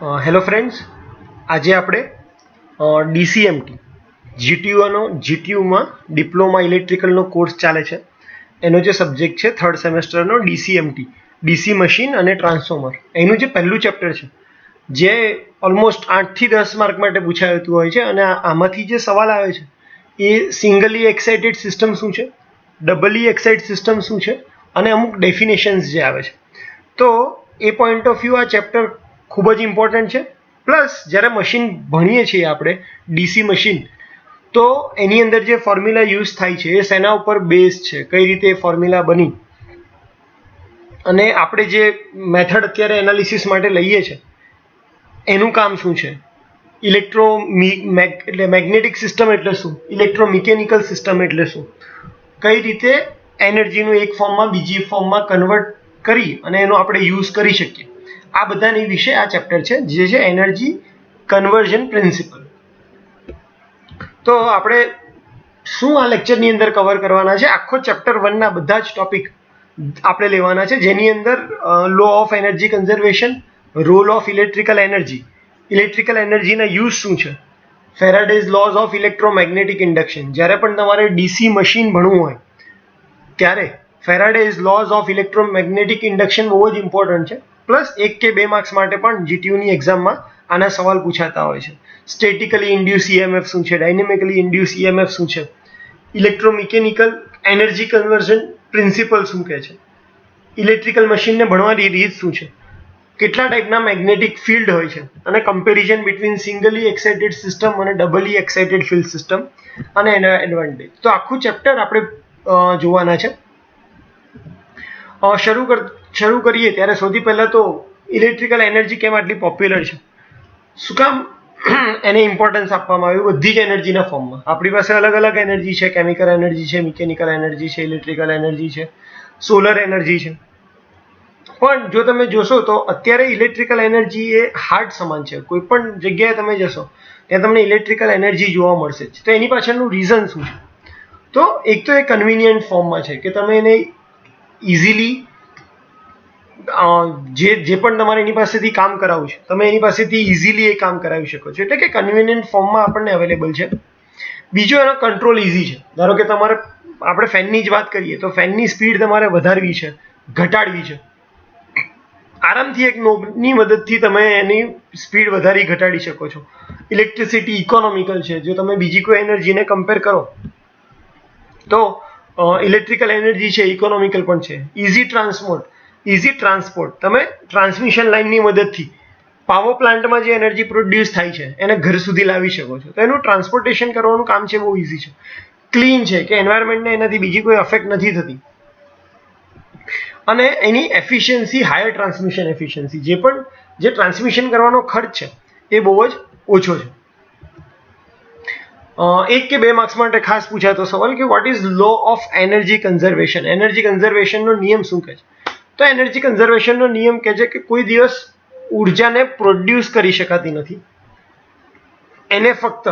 Hello friends, આજે આપણે ડીસીએમટી જીટીયુમાં diploma ઇલેક્ટ્રિકલનો course ચાલે છે. એનો જે સબ્જેક્ટ છે થર્ડ સેમેસ્ટરનો ડીસીએમટી, ડીસી મશીન અને ટ્રાન્સફોર્મર, એનું જે પહેલું ચેપ્ટર છે જે ઓલમોસ્ટ 8 થી 10 માર્ક માટે પૂછાતું હોય છે. અને આમાંથી જે સવાલ આવે છે એ સિંગલી એક્સાઇટેડ સિસ્ટમ શું છે, ડબલી એક્સાઇટેડ સિસ્ટમ શું છે અને અમુક ડેફિનેશન્સ જે આવે છે. તો એ પોઈન્ટ ઓફ વ્યૂ આ ચેપ્ટર ખૂબ જ ઇમ્પોર્ટન્ટ છે. પ્લસ જ્યારે મશીન ભણીએ છીએ આપણે ડીસી મશીન, તો એની અંદર જે ફોર્મ્યુલા યુઝ થાય છે એ શેના ઉપર બેઝ છે, કઈ રીતે ફોર્મ્યુલા બની, અને આપણે જે મેથડ અત્યારે એનાલિસિસ માટે લઈએ છીએ એનું કામ શું છે, એટલે મેગ્નેટિક સિસ્ટમ એટલે શું, ઇલેક્ટ્રોમિકેનિકલ સિસ્ટમ એટલે શું, કઈ રીતે એનર્જીનું એક ફોર્મમાં બીજી ફોર્મમાં કન્વર્ટ કરી અને એનો આપણે યુઝ કરી શકીએ, આ બધાની વિશે આ ચેપ્ટર છે જે છે એનર્જી કન્વર્ઝન પ્રિન્સિપલ. તો આપણે શું આ લેક્ચરની અંદર કવર કરવાના છે, આખો ચેપ્ટર 1 ના બધા જ ટોપિક આપણે લેવાના છે, જેની અંદર law of energy conservation, role of electrical એનર્જીના યુઝ શું છે, Faraday's laws of electromagnetic induction. જ્યારે પણ તમારે ડીસી મશીન ભણવું હોય ત્યારે Faraday's laws of electromagnetic induction બહુ જ ઇમ્પોર્ટન્ટ છે. પ્લસ 1 કે 2 માર્ક્સ માટે પણ જીટીયુની એક્ઝામમાં આના સવાલ પૂછાતા હોય છે. સ્ટેટિકલી ઇન્ડ્યુસ ઈએમએફ શું છે, ડાયનેમિકલી ઇન્ડ્યુસ ઈએમએફ શું છે, ઇલેક્ટ્રોમિકેનિકલ એનર્જી કન્વર્ઝન પ્રિન્સિપલ શું કહે છે, ઇલેક્ટ્રિકલ મશીનને ભણવાની રીત શું છે, કેટલા ટાઈપના મેગ્નેટિક ફિલ્ડ હોય છે, અને comparison between singly excited system અને ડબલી એક્સાઇટેડ ફિલ્ડ સિસ્ટમ અને એના એડવાન્ટેજ. તો આખું ચેપ્ટર આપણે જોવાના છે. શરૂ કરીએ ત્યારે સૌથી પહેલા તો ઇલેક્ટ્રિકલ એનર્જી કેમ આટલી પોપ્યુલર છે, શું કામ એને ઇમ્પોર્ટન્સ આપવામાં આવ્યું બધી જ એનર્જીના ફોર્મમાં. આપણી પાસે અલગ અલગ એનર્જી છે, કેમિકલ એનર્જી છે, મિકેનિકલ એનર્જી છે, ઇલેક્ટ્રિકલ એનર્જી છે, સોલર એનર્જી છે. પણ જો તમે જોશો તો અત્યારે ઇલેક્ટ્રિકલ એનર્જી એ હાર્ટ સમાન છે. કોઈ પણ જગ્યાએ તમે જશો ત્યાં તમને ઇલેક્ટ્રિકલ એનર્જી જોવા મળશે જ. તો એની પાછળનું રીઝન શું છે? તો એક તો એ કન્વિનિયન્ટ ફોર્મમાં છે કે તમે એને ઇઝીલી જે પણ તમારે એની પાસેથી કામ કરાવવું છે તમે એની પાસેથી ઇઝીલી એ કામ કરાવી શકો છો, એટલે કે કન્વિનિયન્ટ ફોર્મમાં આપણને અવેલેબલ છે. બીજો એનો કંટ્રોલ ઇઝી છે. ધારો કે તમારે આપણે ફેનની જ વાત કરીએ તો ફેનની સ્પીડ તમારે વધારવી છે, ઘટાડવી છે, આરામથી એક નોબની મદદથી તમે એની સ્પીડ વધારી ઘટાડી શકો છો. ઇલેક્ટ્રિસિટી ઇકોનોમિકલ છે. જો તમે બીજી કોઈ એનર્જીને કમ્પેર કરો તો ઇલેક્ટ્રિકલ એનર્જી છે ઇકોનોમિકલ પણ છે. ઇઝી ટ્રાન્સપોર્ટ, તમે ટ્રાન્સમિશન લાઇનની મદદથી પાવર પ્લાન્ટમાં જે એનર્જી પ્રોડ્યુસ થાય છે એને ઘર સુધી લાવી શકો છો. તો એનું ટ્રાન્સપોર્ટેશન કરવાનું કામ છે બહુ ઇઝી છે. ક્લીન છે કે એન્વાયરમેન્ટને એનાથી બીજી કોઈ અફેક્ટ નથી થતી. અને એની એફિશિયન્સી, હાયર ટ્રાન્સમિશન એફિશિયન્સી, જે ટ્રાન્સમિશન કરવાનો ખર્ચ છે એ બહુ જ ઓછો છે. 1 કે 2 માર્ક્સ માટે ખાસ પૂછાતો સવાલ કે what is law of energy conservation, energy કન્ઝર્વેશનનો નિયમ શું કહે છે? તો એનર્જી કન્ઝર્વેશનનો નિયમ કહે છે કે કોઈ દિવસ ઉર્જાને પ્રોડ્યુસ કરી શકાતી નથી, એને ફક્ત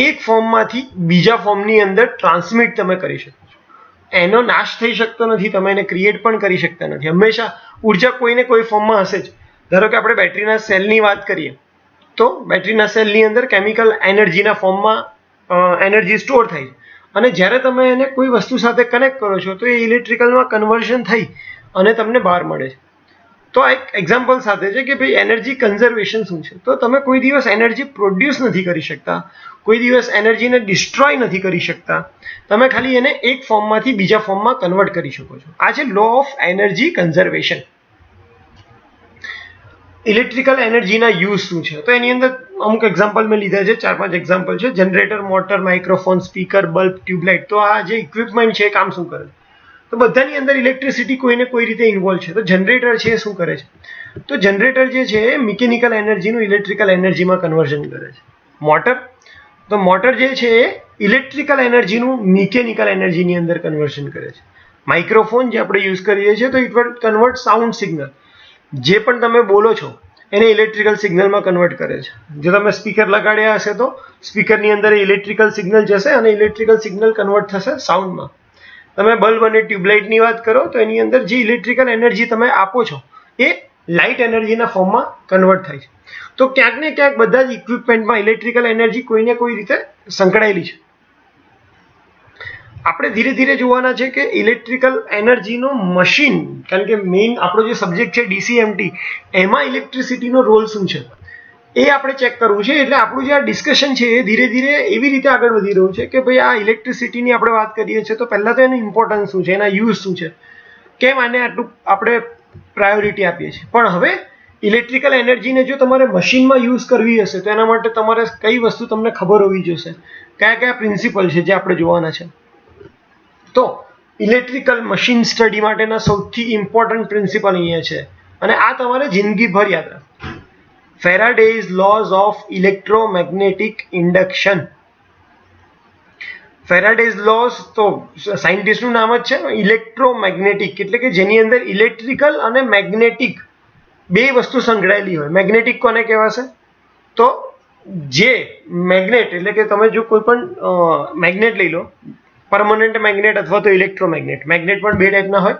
એક ફોર્મમાંથી બીજા ફોર્મની અંદર ટ્રાન્સમિટ તમે કરી શકો છો. એનો નાશ થઈ શકતો નથી, તમે એને ક્રિએટ પણ કરી શકતા નથી. હંમેશા ઉર્જા કોઈને કોઈ ફોર્મમાં હશે જ. ધારો કે આપણે બેટરીના સેલની વાત કરીએ તો બેટરીના સેલની અંદર કેમિકલ એનર્જીના ફોર્મમાં એનર્જી સ્ટોર થાય છે, અને જ્યારે તમે એને કોઈ વસ્તુ સાથે કનેક્ટ કરો છો તો એ ઇલેક્ટ્રિકલમાં કન્વર્ઝન થઈ અને તમને બહાર મળે છે. તો આ એક એક્ઝામ્પલ સાથે છે કે ભાઈ એનર્જી કન્ઝર્વેશન શું છે. તો તમે કોઈ દિવસ એનર્જી પ્રોડ્યુસ નથી કરી શકતા, કોઈ દિવસ એનર્જીને ડિસ્ટ્રોય નથી કરી શકતા, તમે ખાલી એને એક ફોર્મમાંથી બીજા ફોર્મમાં કન્વર્ટ કરી શકો છો. આ છે law of energy conservation. Electrical એનર્જીના યુઝ શું છે? તો એની અંદર અમુક એક્ઝામ્પલ મેં લીધા છે, 4-5 એક્ઝામ્પલ છે. Generator, motor, microphone, speaker, bulb, tube light. તો આ જે ઇક્વિપમેન્ટ છે એ કામ શું કરે છે? તો બધાની અંદર ઇલેક્ટ્રિસિટી કોઈને કોઈ રીતે ઇન્વોલ્વ છે. તો જનરેટર છે એ શું કરે છે? તો જનરેટર જે છે એ મિકેનિકલ એનર્જીનું ઇલેક્ટ્રિકલ એનર્જીમાં કન્વર્ઝન કરે છે. મોટર જે છે એ ઇલેક્ટ્રિકલ એનર્જીનું મિકેનિકલ એનર્જીની અંદર કન્વર્ઝન કરે છે. માઇક્રોફોન જે આપણે યુઝ કરીએ છીએ તો it will convert sound signal, જે પણ તમે બોલો છો એને ઇલેક્ટ્રિકલ સિગ્નલમાં કન્વર્ટ કરે છે. જો તમે સ્પીકર લગાડ્યા હશે તો સ્પીકરની અંદર ઇલેક્ટ્રિકલ સિગ્નલ જશે અને ઇલેક્ટ્રિકલ સિગ્નલ કન્વર્ટ થશે સાઉન્ડમાં. તમે બલ્બ અને ટ્યુબલાઇટની વાત કરો તો એની અંદર જે ઇલેક્ટ્રિકલ એનર્જી તમે આપો છો એ લાઇટ એનર્જીના ફોર્મમાં કન્વર્ટ થાય છે. તો ક્યાંક ને ક્યાંક બધા જ ઇક્વિપમેન્ટમાં ઇલેક્ટ્રિકલ એનર્જી કોઈને કોઈ રીતે સંકળાયેલી છે. આપણે ધીરે ધીરે જોવાના છે કે ઇલેક્ટ્રિકલ એનર્જીનો મશીન, કારણ કે મેઇન આપણો જે સબ્જેક્ટ છે DCMT, એમાં ઇલેક્ટ્રિસિટીનો રોલ શું છે એ આપણે ચેક કરવું છે. એટલે આપણું જે આ ડિસ્કશન છે એ ધીરે ધીરે એવી રીતે આગળ વધી રહ્યું છે કે ભાઈ આ ઇલેક્ટ્રિસિટીની આપણે વાત કરીએ છીએ તો પહેલાં તો એનું ઇમ્પોર્ટન્સ શું છે, એના યુઝ શું છે, કેમ આને આટલું આપણે પ્રાયોરિટી આપીએ છીએ. પણ હવે ઇલેક્ટ્રિકલ એનર્જીને જો તમારે મશીનમાં યુઝ કરવી હશે તો એના માટે તમારે કઈ વસ્તુ તમને ખબર હોવી જોઈએ, કયા કયા પ્રિન્સિપલ છે જે આપણે જોવાના છે. તો ઇલેક્ટ્રિકલ મશીન સ્ટડી માટેના સૌથી ઇમ્પોર્ટન્ટ પ્રિન્સિપલ અહીંયા છે અને આ તમારે જિંદગીભર યાદ રાખો. Faraday's laws of electromagnetic induction. Faraday's lose તો સાયન્ટિસ્ટનું નામ જ છે, ઇલેક્ટ્રોમેગ્નેટિક એટલે કે જેની અંદર ઇલેક્ટ્રિકલ અને મેગ્નેટિક બે વસ્તુ સંકળાયેલી હોય. મેગ્નેટિક કોને કહેવાશે? તો જે મેગ્નેટ એટલે કે તમે જો કોઈ પણ મેગ્નેટ લઈ લો, પરમનન્ટ મેગ્નેટ અથવા તો ઇલેક્ટ્રોમેગ્નેટ. મેગ્નેટ પણ બે ટાઈપના હોય,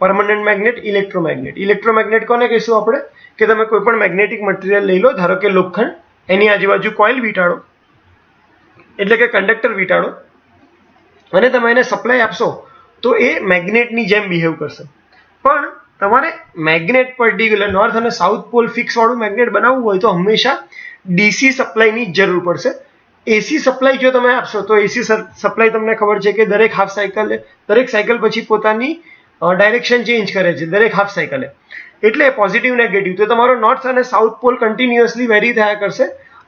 પરમનન્ટ મેગ્નેટ, ઇલેક્ટ્રોમેગ્નેટ. ઇલેક્ટ્રોમેગ્નેટ કોને કહીશું આપણે? કે તમે કોઈ પણ મેગ્નેટિક મટીરિયલ લઈ લો, ધારો કે લોખંડ, એની આજુબાજુ કોઇલ વીંટાળો એટલે કે કંડક્ટર વીંટાળો અને તમે એને સપ્લાય આપશો તો એ મેગ્નેટની જેમ બિહેવ કરશે. પણ તમારે મેગ્નેટ પર્ટિક્યુલર નોર્થ અને સાઉથ પોલ ફિક્સ વાળું મેગ્નેટ બનાવવું હોય તો હંમેશા DC સપ્લાયની જ જરૂર પડશે. AC સપ્લાય જો તમે આપશો તો AC સપ્લાય તમને ખબર છે કે દરેક હાફ સાયકલ, દરેક સાયકલ પછી પોતાની ડાયરેક્શન ચેન્જ કરે છે દરેક હાફ સાયકલે. એટલે પોઝિટિવ નેગેટિવ તો તમારો નોર્થ અને સાઉથ પોલ કન્ટિન્યુઅસલી વેરી થયા કરશે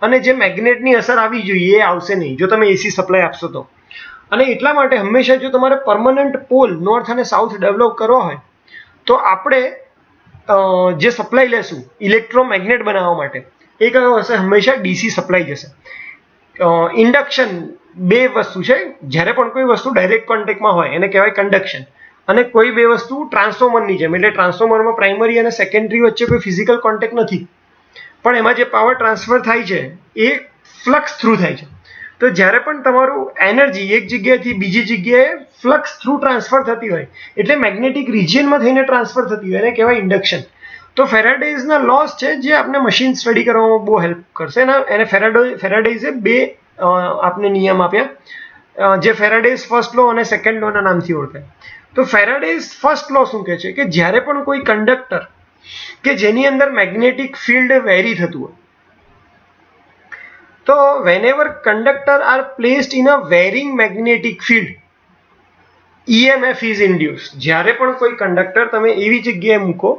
અને જે મેગ્નેટની અસર આવી જોઈએ એ આવશે નહીં જો તમે AC સપ્લાય આપશો તો. અને એટલા માટે હંમેશા જો તમારે પરમનન્ટ પોલ નોર્થ અને સાઉથ ડેવલપ કરવો હોય તો આપણે જે સપ્લાય લેશું ઇલેક્ટ્રોમેગ્નેટ બનાવવા માટે એ કયો હશે? હંમેશા DC સપ્લાય જશે. ઇન્ડક્શન બે વસ્તુ છે. જ્યારે પણ કોઈ વસ્તુ ડાયરેક્ટ કોન્ટેક્ટમાં હોય એને કહેવાય કન્ડક્શન, અને કોઈ બે વસ્તુ ટ્રાન્સફોર્મરની જેમ, એટલે ટ્રાન્સફોર્મરમાં પ્રાઇમરી અને સેકન્ડરી વચ્ચે કોઈ ફિઝિકલ કોન્ટેક્ટ નથી પણ એમાં જે પાવર ટ્રાન્સફર થાય છે એ ફ્લક્સ થ્રુ થાય છે. તો જ્યારે પણ તમારું એનર્જી એક જગ્યાએથી બીજી જગ્યાએ ફ્લક્સ થ્રુ ટ્રાન્સફર થતી હોય એટલે મેગ્નેટિક રિજિયનમાં થઈને ટ્રાન્સફર થતી હોય એને કહેવાય ઇન્ડક્શન. તો ફેરાડેઝના લોસ છે જે આપણે મશીન સ્ટડી કરવામાં બહુ હેલ્પ કરશે. એને ફેરાડેઝે બે આપને નિયમ આપ્યા જે ફેરાડેઝ ફર્સ્ટ લો અને સેકન્ડ લોના નામથી ઓળખાય. તો ફેરાડેઝ ફર્સ્ટ લો શું કહે છે કે જ્યારે પણ કોઈ કંડક્ટર કે જેની અંદર મેગ્નેટિક ફિલ્ડ વેરી થતું હોય તો whenever conductor are placed in a varying magnetic field, EMF is induced. જ્યારે પણ કોઈ કંડક્ટર તમે એવી જગ્યાએ મૂકો,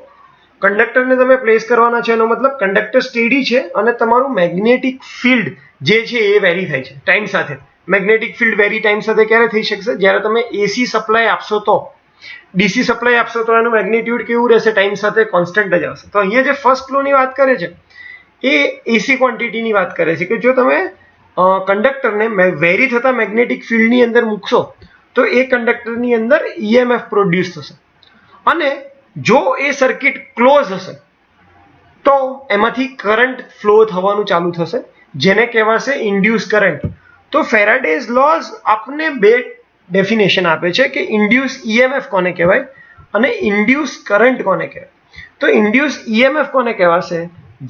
કંડક્ટરને તમે પ્લેસ કરવાના છે એનો મતલબ કંડક્ટર સ્ટેડી છે અને તમારું મેગ્નેટિક ફિલ્ડ જે છે એ વેરી થાય છે ટાઈમ સાથે. મેગ્નેટિક ફિલ્ડ વેરી ટાઈમ સાથે ક્યારે થઈ શકશે? જ્યારે તમે AC સપ્લાય આપશો તો. DC સપ્લાય આપશો તો એનું મેગ્નિટ્યુડ કેવું રહેશે? ટાઈમ સાથે કોન્સ્ટન્ટ જ આવશે. તો અહીંયા જે ફર્સ્ટ લોની વાત કરે છે એ AC ક્વોન્ટિટીની વાત કરે છે કે જો તમે કંડક્ટરને વેરી થતા મેગ્નેટિક ફિલ્ડની અંદર મૂકશો તો એ કંડક્ટરની અંદર EMF પ્રોડ્યુસ થશે અને જો એ સર્કિટ ક્લોઝ હશે તો એમાંથી કરંટ ફ્લો થવાનું ચાલુ થશે જેને કહેવાશે ઇન્ડ્યુસ કરંટ. તો ફેરાડેઝ લોઝ આપને બે ડેફિનેશન આપે છે કે ઇન્ડ્યુસ EMF કોને કહેવાય અને ઇન્ડ્યુસ કરંટ કોને કહેવાય. તો ઇન્ડ્યુસ EMF કોને કહેવાશે?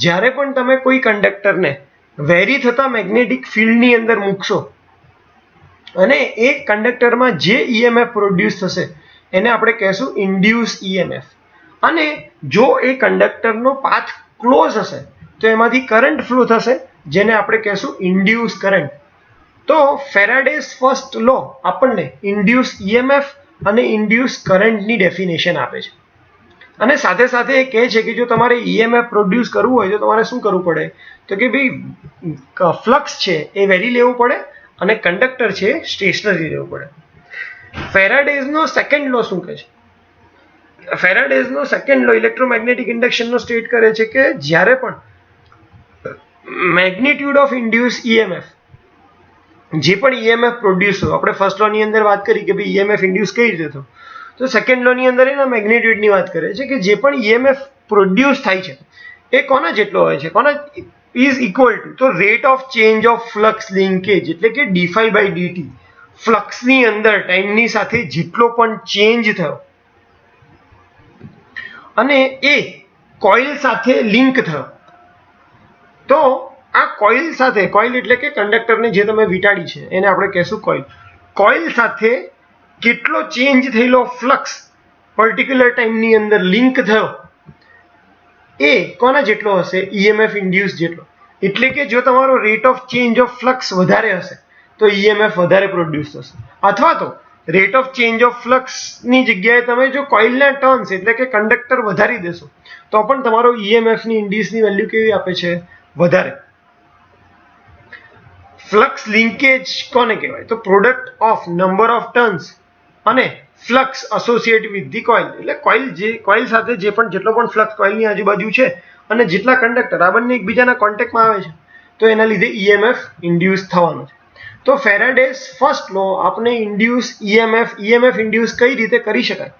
જ્યારે પણ તમે કોઈ કંડક્ટરને વેરી થતા મેગ્નેટિક ફિલ્ડની અંદર મૂકશો અને એ કંડક્ટરમાં જે EMF પ્રોડ્યુસ થશે એને આપણે કહેશું ઇન્ડ્યુસ EMF. અને જો એ કંડક્ટરનો પાથ ક્લોઝ હશે તો એમાંથી કરંટ ફ્લો થશે જેને આપણે કહેશું ઇન્ડ્યુસ કરંટ. તો ફેરાડેઝ ફર્સ્ટ લો આપણને ઇન્ડ્યુસ EMF અને ઇન્ડ્યુસ કરંટની ડેફિનેશન આપે છે અને સાથે સાથે એ કહે છે કે જો તમારે EMF પ્રોડ્યુસ કરવું હોય તો તમારે શું કરવું પડે? તો કે ભાઈ ફ્લક્સ છે એ વેરી લેવું પડે અને કંડક્ટર છે સ્ટેશનરી લેવું પડે. ફેરાડેઝનો સેકન્ડ લો શું કહે છે? ફેરાડેઝનો સેકન્ડ લો ઇલેક્ટ્રોમેગ્નેટિક ઇન્ડક્શનનો સ્ટેટ કરે છે કે જ્યારે પણ મેગ્નિટ્યુડ ઓફ ઇન્ડ્યુસ EMF જે પણ EMF પ્રોડ્યુસ થયો, આપણે ફર્સ્ટ લો ની અંદર વાત કરી કે ભાઈ EMF ઇન્ડ્યુસ કઈ રીતે થયો, તો સેકન્ડ લો ની અંદર એના મેગ્નિટ્યુડની વાત કરે છે કે જે પણ EMF પ્રોડ્યુસ થાય છે એ કોના જેટલો હોય છે? કોના ઇઝ ઇક્વલ ટુ તો rate of change of flux linkage એટલે કે d∅dt. ફ્લક્સની અંદર ટાઈમની સાથે જેટલો પણ ચેન્જ થયો અને એ કોઇલ સાથે લિંક થયો, તો આ કોઇલ સાથે, કોઇલ એટલે કે કંડક્ટરને જે તમે વીંટાળી છે એને આપણે કહેશું કોઇલ. કોઇલ સાથે કેટલો ચેન્જ થયેલો ફ્લક્સ પર્ટિક્યુલર ટાઈમની અંદર લિંક થયો એ કોના જેટલો હશે? EMF ઇન્ડ્યુસ જેટલો. એટલે કે જો તમારો rate of change of flux વધારે હશે તો EMF વધારે પ્રોડ્યુસ થશે, અથવા તો રેટ ઓફ ચેન્જ ઓફ ફ્લક્સની જગ્યાએ તમે જો કોઇલના ટર્ન્સ એટલે કે કંડક્ટર વધારી દેશો તો પણ તમારો EMF ની ઇન્ડ્યુસની વેલ્યુ કેવી આપે છે? વધારે. ફ્લક્સ લિંકેજ કોને કહેવાય? તો product of number of turns અને flux associate with the coil. એટલે કોઇલ સાથે જેટલો પણ ફ્લક્સ કોઇલની આજુબાજુ છે અને જેટલા કંડક્ટર આ બંને એકબીજાના કોન્ટેક્ટમાં આવે છે તો એના લીધે EMF ઇન્ડ્યુસ થવાનો છે. તો ફેરાડેઝ ફર્સ્ટ લો આપણે EMF ઇન્ડ્યુસ કઈ રીતે કરી શકાય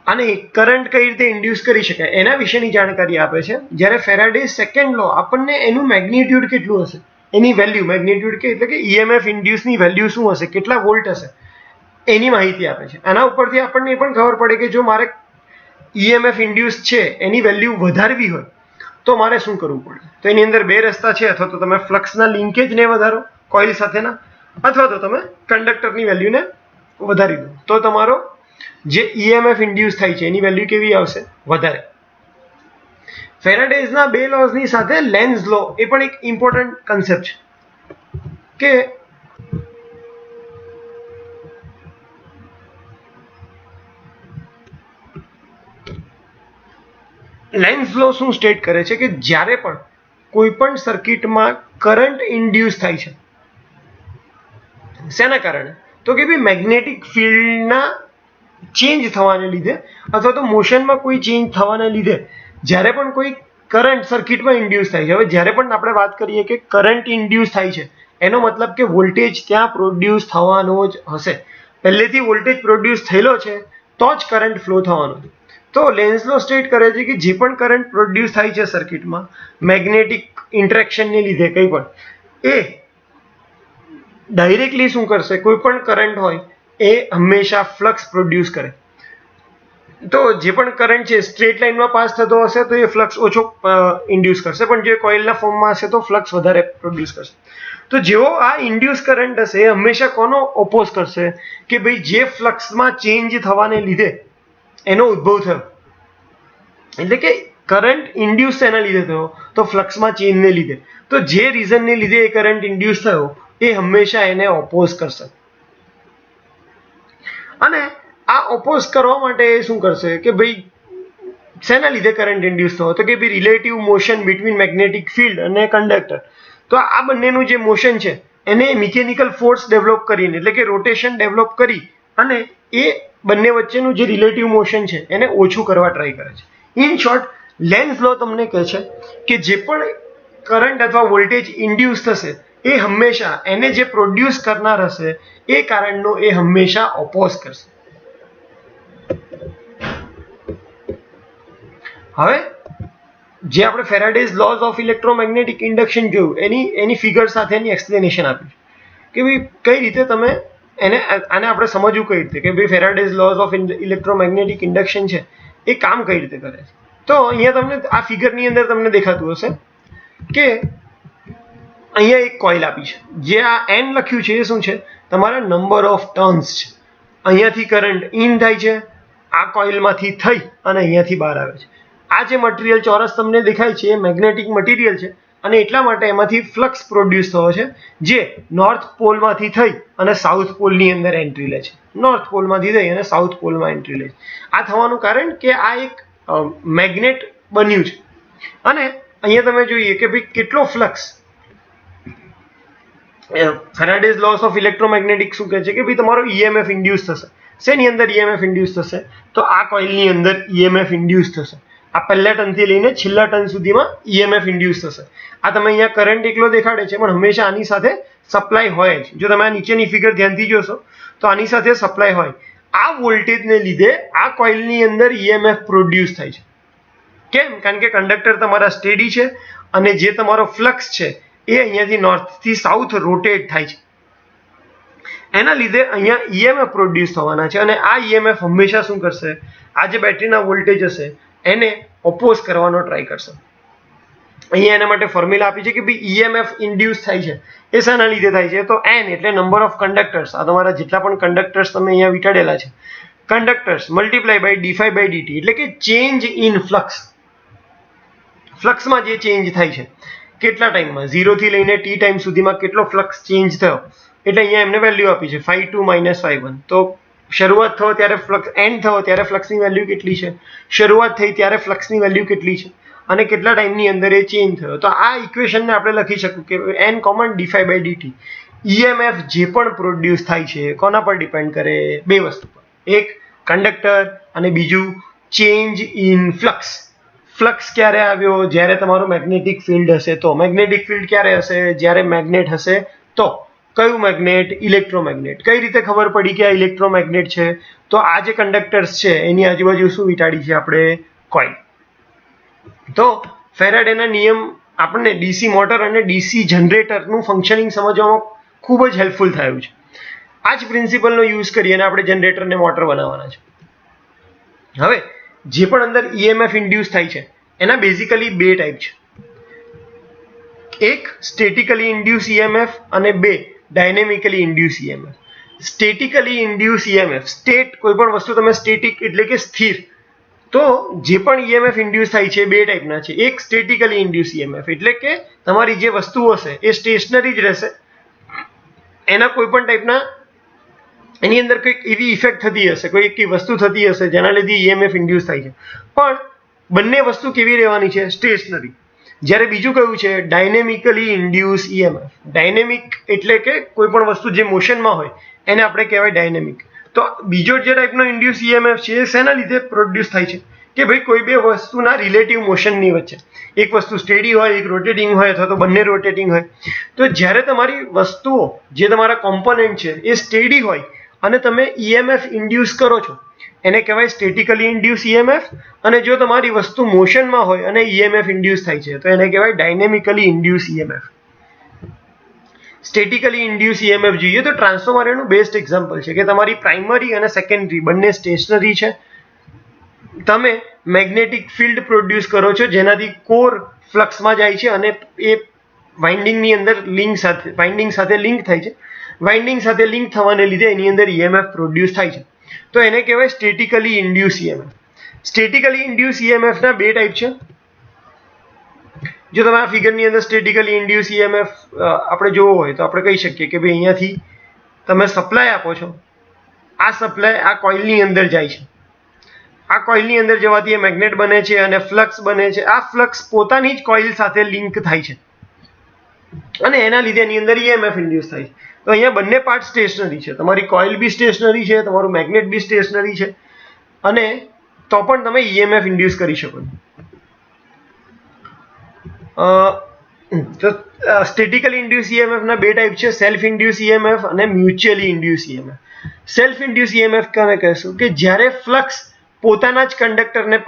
અને કરંટ કઈ રીતે ઇન્ડ્યુસ કરી શકાય એના વિશેની જાણકારી આપે છે. જ્યારે ફેરાડેઝ સેકન્ડ લો આપણને એનું મેગ્નિટ્યુડ કેટલું હશે, એની વેલ્યુ, મેગ્નિટ્યુડ કે એટલે કે EMF ઇન્ડ્યુસની વેલ્યુ શું હશે, કેટલા વોલ્ટ હશે એની માહિતી આપે છે. આના ઉપરથી આપણને એ પણ ખબર પડે કે જો મારે EMF ઇન્ડ્યુસ છે એની વેલ્યુ વધારવી હોય તો મારે શું કરવું પડે? તો એની અંદર બે રસ્તા છે, અથવા તો તમે ફ્લક્સના લિંકેજને વધારો કોઇલ સાથેના, અથવા તો તમે કંડક્ટરની વેલ્યુને વધારી દો તો તમારો જે EMF ઇન્ડ્યુસ થાય છે એની વેલ્યુ કેવી આવશે? વધારે. ફેરાડેઝના બે લોઝની સાથે લેન્ઝ લો એ પણ એક ઇમ્પોર્ટન્ટ કન્સેપ્ટ છે કે લેન્ઝ લો શું સ્ટેટ કરે છે કે જ્યારે પણ કોઈ પણ સર્કિટમાં કરંટ ઇન્ડ્યુસ થાય છે, શેના કારણે? તો કે ભાઈ મેગ્નેટિક ફિલ્ડના ચેન્જ થવાને લીધે અથવા તો મોશનમાં કોઈ ચેન્જ થવાને લીધે જ્યારે પણ કોઈ કરંટ સર્કિટમાં ઇન્ડ્યુસ થાય છે. હવે જ્યારે પણ આપણે વાત કરીએ કે કરંટ ઇન્ડ્યુસ થાય છે એનો મતલબ કે વોલ્ટેજ ત્યાં પ્રોડ્યુસ થવાનો જ હશે. પહેલેથી વોલ્ટેજ પ્રોડ્યુસ થયેલો છે તો જ કરંટ ફ્લો થવાનો છે. તો લેન્ઝ લો સ્ટેટ કરે છે કે જે પણ કરંટ પ્રોડ્યુસ થાય છે સર્કિટમાં મેગ્નેટિક ઇન્ટરેક્શનને લીધે કંઈ પણ, એ ડાયરેક્ટલી શું કરશે? કોઈ પણ કરંટ હોય એ હંમેશા ફ્લક્સ પ્રોડ્યુસ કરે. તો જે પણ કરંટ છે સ્ટ્રેટ લાઇનમાં પાસ થતો હશે તો એ ફ્લક્સ ઓછો ઇન્ડ્યુસ કરશે, પણ જે કોઇલના ફોર્મમાં હશે તો ફ્લક્સ વધારે પ્રોડ્યુસ કરશે. તો જેવો આ ઇન્ડ્યુસ કરંટ હશે એ હંમેશા કોનો ઓપોઝ કરશે? કે ભાઈ જે ફ્લક્સમાં ચેન્જ થવાને લીધે એનો ઉદ્ભવ થયો, એટલે કે કરંટ ઇન્ડ્યુસ એના લીધે થયો તો ફ્લક્સમાં ચેન્જને લીધે, તો જે રીઝનને લીધે એ કરંટ ઇન્ડ્યુસ થયો એ હંમેશા એને ઓપોઝ કરશે. અને આ ઓપોઝ કરવા માટે એ શું કરશે કે ભાઈ શેના લીધે કરંટ ઇન્ડ્યુસ થયો? તો કે ભાઈ relative motion between magnetic field અને કંડક્ટર. તો આ બંનેનું જે મોશન છે એને મિકેનિકલ ફોર્સ ડેવલપ કરીને, એટલે કે રોટેશન ડેવલપ કરી અને એ બંને વચ્ચેનું જે રિલેટિવ મોશન છે એને ઓછું કરવા ટ્રાય કરે છે. ઇન શોર્ટ, લેન્ઝ લો તમને કહે છે કે જે પણ કરંટ અથવા વોલ્ટેજ ઇન્ડ્યુસ થશે એ હંમેશા એને જે પ્રોડ્યુસ કરનાર હશે એ કારણનો એ હંમેશા ઓપોઝ કરશે. હવે જે આપણે Faraday's laws of electromagnetic induction જોયું એની ફિગર સાથેની એક્સપ્લેનેશન આપી કે ભાઈ કઈ રીતે તમે આને આપણે સમજવું કઈ રીતે કે ભાઈ Faraday's laws of electromagnetic induction છે એ કામ કઈ રીતે કરે છે. તો અહીંયા તમને આ ફિગરની અંદર તમને દેખાતું હશે કે અહીંયા એક કોઇલ આપી છે, જે આ N લખ્યું છે એ શું છે? તમારા નંબર ઓફ ટર્ન્સ છે. અહીંયાથી કરંટ ઇન થાય છે, આ કોઇલમાંથી થઈ અને અહીંયાથી બહાર આવે છે. આ જે મટીરિયલ ચોરસ તમને દેખાય છે એ મેગ્નેટિક મટીરિયલ છે અને એટલા માટે એમાંથી ફ્લક્સ પ્રોડ્યુસ થયો છે જે નોર્થ પોલમાંથી થઈ અને સાઉથ પોલની અંદર એન્ટ્રી લે છે. નોર્થ પોલમાંથી થઈ અને સાઉથ પોલમાં એન્ટ્રી લે છે. આ થવાનું કારણ કે આ એક મેગ્નેટ બન્યું છે. અને અહીંયા તમે જોઈએ કે ભાઈ કેટલો flux, Faraday's loss of electromagnetic શું કહે છે કે ભાઈ તમારો EMF ઇન્ડ્યુસ થશે. શેની અંદર EMF ઇન્ડ્યુસ થશે? તો આ કોઇલની અંદર EMF ઇન્ડ્યુસ થશે. આ પહેલા ટર્નથી લઈને છેલ્લા ટર્ન સુધીમાં EMF ઇન્ડ્યુસ થશે. આ તમે અહીંયા કરંટ એકલો દેખાડે છે પણ હંમેશા આની સાથે સપ્લાય હોય જ. જો તમે આ નીચેની ફિગર ધ્યાનથી જોશો તો આની સાથે સપ્લાય હોય. આ વોલ્ટેજને લીધે આ કોઇલની અંદર EMF પ્રોડ્યુસ થાય છે. કેમ? કારણ કે કંડક્ટર તમારા સ્ટેડી છે અને જે તમારો ફ્લક્સ છે એ અહીંયાથી નોર્થથી સાઉથ રોટેટ થાય છે. એના લીધે અહીંયા EMF પ્રોડ્યુસ થવાના છે અને આ EMF હંમેશા શું કરશે? આ જે બેટરીના વોલ્ટેજ હશે એને ઓપોઝ કરવાનો ટ્રાય કરશે. અહીંયા એના માટે ફોર્મ્યુલા આપી છે કે ભાઈ EMF ઇન્ડ્યુસ થાય છે એ શાના લીધે થાય છે, તો n એટલે નંબર ઓફ કંડક્ટર્સ, આ તમારા જેટલા પણ કંડક્ટર્સ તમે અહીંયા વિચારેલા છે કંડક્ટર્સ મલ્ટીપ્લાય બાય d∅/dt એટલે કે ચેન્જ ઇન ફ્લક્સ. ફ્લક્સમાં જે ચેન્જ થાય છે કેટલા ટાઈમમાં, 0 થી લઈને t ટાઈમ સુધીમાં કેટલો ફ્લક્સ ચેન્જ થયો, એટલે અહીંયા એમને વેલ્યુ આપી છે ∅2 - ∅1. તો શરૂઆત થયો ત્યારે ફ્લક્સ એન્ડ થયો ત્યારે ફ્લક્સની વેલ્યુ કેટલી છે, શરૂઆત થઈ ત્યારે ફ્લક્સની વેલ્યુ કેટલી છે અને કેટલા ટાઈમની અંદર એ ચેન્જ થયો. તો આ ઇક્વેશનને આપણે લખી શકું કે n કોમન d∅/dt. EMF જે પણ પ્રોડ્યુસ થાય છે કોના પર ડિપેન્ડ કરે, બે વસ્તુ પર, એક કંડક્ટર અને બીજું ચેન્જ ઇન ફ્લક્સ. ફ્લક્સ ક્યારે આવ્યો, જ્યારે તમારું મેગ્નેટિક ફિલ્ડ હશે તો. મેગ્નેટિક ફિલ્ડ ક્યારે હશે, જ્યારે મેગ્નેટ હશે તો. કયું મેગ્નેટ, ઇલેક્ટ્રોમેગ્નેટ. કઈ રીતે ખબર પડી કે આ ઇલેક્ટ્રોમેગ્નેટ છે, તો આ જે કંડક્ટર્સ છે એની આજુબાજુ શું વિટાડી છે આપણે, કોઇલ. તો ફેરાડેના નિયમ આપણને ડીસી મોટર અને ડીસી જનરેટરનું ફંક્શનિંગ સમજવામાં ખૂબ જ હેલ્પફુલ થયું છે. આ જ પ્રિન્સિપલનો યુઝ કરીને આપણે જનરેટર ને મોટર બનાવવાના છે. હવે જે પણ અંદર EMF ઇન્ડ્યુસ થાય છે એના બેઝિકલી બે ટાઈપ છે, એક સ્ટેટિકલી ઇન્ડ્યુસ EMF અને બે dynamically induce EMF. Statically induce EMF, state, કોઈ પણ વસ્તુ તમે સ્ટેટિક એટલે કે સ્થિર, તો જે પણ EMF ઇન્ડ્યુસ થાય છે બે ટાઈપના છે. એક સ્ટેટિકલી ઇન્ડ્યુસ EMF એટલે કે તમારી જે વસ્તુ હશે એ સ્ટેશનરી જ રહેશે, એના કોઈ પણ ટાઈપના એની અંદર કંઈક એવી ઇફેક્ટ થતી હશે, કોઈ એક વસ્તુ થતી હશે જેના લીધે EMF ઇન્ડ્યુસ થાય છે, પણ બંને વસ્તુ કેવી રહેવાની છે, સ્ટેશનરી. જ્યારે બીજું કયું છે, ડાયનેમિકલી ઇન્ડ્યુસ EMF. ડાયનેમિક એટલે કે કોઈ પણ વસ્તુ જે મોશનમાં હોય એને આપણે કહેવાય ડાયનેમિક. તો બીજો જે ટાઈપનો ઇન્ડ્યુસ EMF છે એ શેના લીધે પ્રોડ્યુસ થાય છે કે ભાઈ કોઈ બે વસ્તુના રિલેટિવ મોશનની વચ્ચે, એક વસ્તુ સ્ટેડી હોય, એક રોટેટિંગ હોય, અથવા તો બંને રોટેટિંગ હોય. તો જ્યારે તમારી વસ્તુઓ જે તમારા કોમ્પોનન્ટ છે એ સ્ટેડી હોય અને તમે EMF ઇન્ડ્યુસ કરો છો એને કહેવાય સ્ટેટિકલી ઇન્ડ્યુસ EMF. અને જો તમારી વસ્તુ મોશનમાં હોય અને EMF ઇન્ડ્યુસ થાય છે તો એને કહેવાય dynamically induce EMF. Statically induce EMF જોઈએ તો ટ્રાન્સફોર્મર એનું બેસ્ટ એક્ઝામ્પલ છે કે તમારી પ્રાઇમરી અને સેકન્ડરી બંને સ્ટેશનરી છે. તમે મેગ્નેટિક ફિલ્ડ પ્રોડ્યુસ કરો છો જેનાથી કોર ફ્લક્સમાં જાય છે અને એ વાઇન્ડિંગની અંદર વાઇન્ડિંગ સાથે લિંક થાય છે. વાઇન્ડિંગ સાથે લિંક થવાને લીધે એની અંદર EMF પ્રોડ્યુસ થાય છે, તો એને કહેવાય statically induce EMF. Statically induce EMF ના બે ટાઈપ છે. જો તમે આ ફિગરની અંદર સ્ટેટિકલી ઇન્ડ્યુસ EMF આપણે જોવો હોય તો આપણે કહી શકીએ કે ભાઈ અહીંયાથી તમે સપ્લાય આપો છો, આ સપ્લાય આ કોઇલની અંદર જાય છે, આ કોઇલની અંદર જવાથી એ મેગ્નેટ બને છે અને ફ્લક્સ બને છે. આ ફ્લક્સ પોતાની જ કોઇલ સાથે લિંક થાય છે અને એના લીધે એની અંદર EMF ઇન્ડ્યુસ થાય છે. તો અહીંયા બંને પાર્ટ સ્ટેશનરી છે, તમારી કોઇલ બી સ્ટેશનરી છે, તમારું મેગ્નેટ બી સ્ટેશનરી છે, અને તો પણ તમે EMF ઇન્ડ્યુસ કરી શકો છો. તો સ્ટેટિકલી ઇન્ડ્યુસ EMF ના બે ટાઈપ છે, સેલ્ફ ઇન્ડ્યુસ EMF અને mutually induce EMF. Self induce EMF કોને કહેશું કે જ્યારે ફ્લક્સ પોતાના જ કંડક્ટરને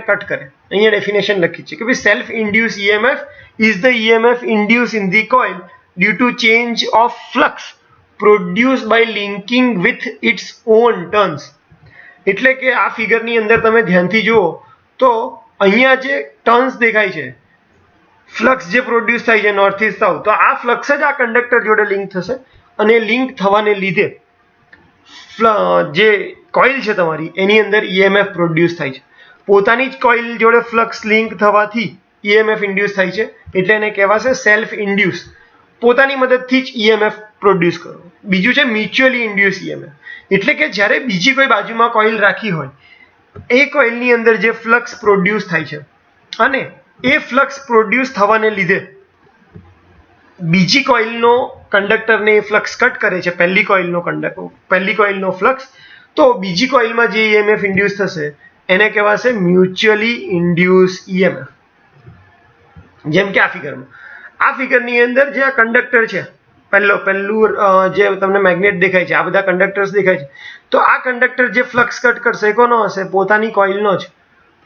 કટ કરે. અહીંયા ડેફિનેશન લખી છે કે ભાઈ self induce EMF is the EMF induced in the coil due to change of flux produced by linking with its own turns. એટલે કે આ ફિગરની અંદર તમે ધ્યાનથી જુઓ તો અહીંયા જે ટર્ન્સ દેખાય છે, ફ્લક્સ જે પ્રોડ્યુસ થાય છે નોર્થ ઇસ્ટ સાઉથ, તો આ ફ્લક્સ જ આ કંડક્ટર જોડે લિંક થશે અને લિંક થવાને લીધે જે કોઇલ છે તમારી એની અંદર EMF પ્રોડ્યુસ થાય છે. પોતાની જ કોઇલ જોડે ફ્લક્સ લિંક થવાથી EMF ઇન્ડ્યુસ થાય છે, એટલે એને કહેવાશે સેલ્ફ ઇન્ડ્યુસ. પોતાની મદદથી જ EMF પ્રોડ્યુસ કરો. બીજું છે મ્યુચ્યુઅલી ઇન્ડ્યુસ EMF, એટલે કે જ્યારે બીજી કોઈ બાજુમાં કોઇલ રાખી હોય, એ કોઇલની અંદર જે ફ્લક્સ પ્રોડ્યુસ થાય છે અને એ ફ્લક્સ પ્રોડ્યુસ થવાને લીધે બીજી કોઇલનો કંડક્ટરને એ ફ્લક્સ કટ કરે છે, પહેલી કોઇલનો ફ્લક્સ, તો બીજી કોઇલમાં જે EMF ઇન્ડ્યુસ થશે એને કહેવાશે મ્યુચ્યુઅલી ઇન્ડ્યુસ EMF. જેમ કે આ ફિગરની અંદર જે આ કંડક્ટર છે, પહેલું જે તમને મેગ્નેટ દેખાય છે, આ બધા કંડક્ટર્સ દેખાય છે, તો આ કંડક્ટર જે ફ્લક્સ કટ કરશે કોનો હશે, પોતાની કોઇલનો જ.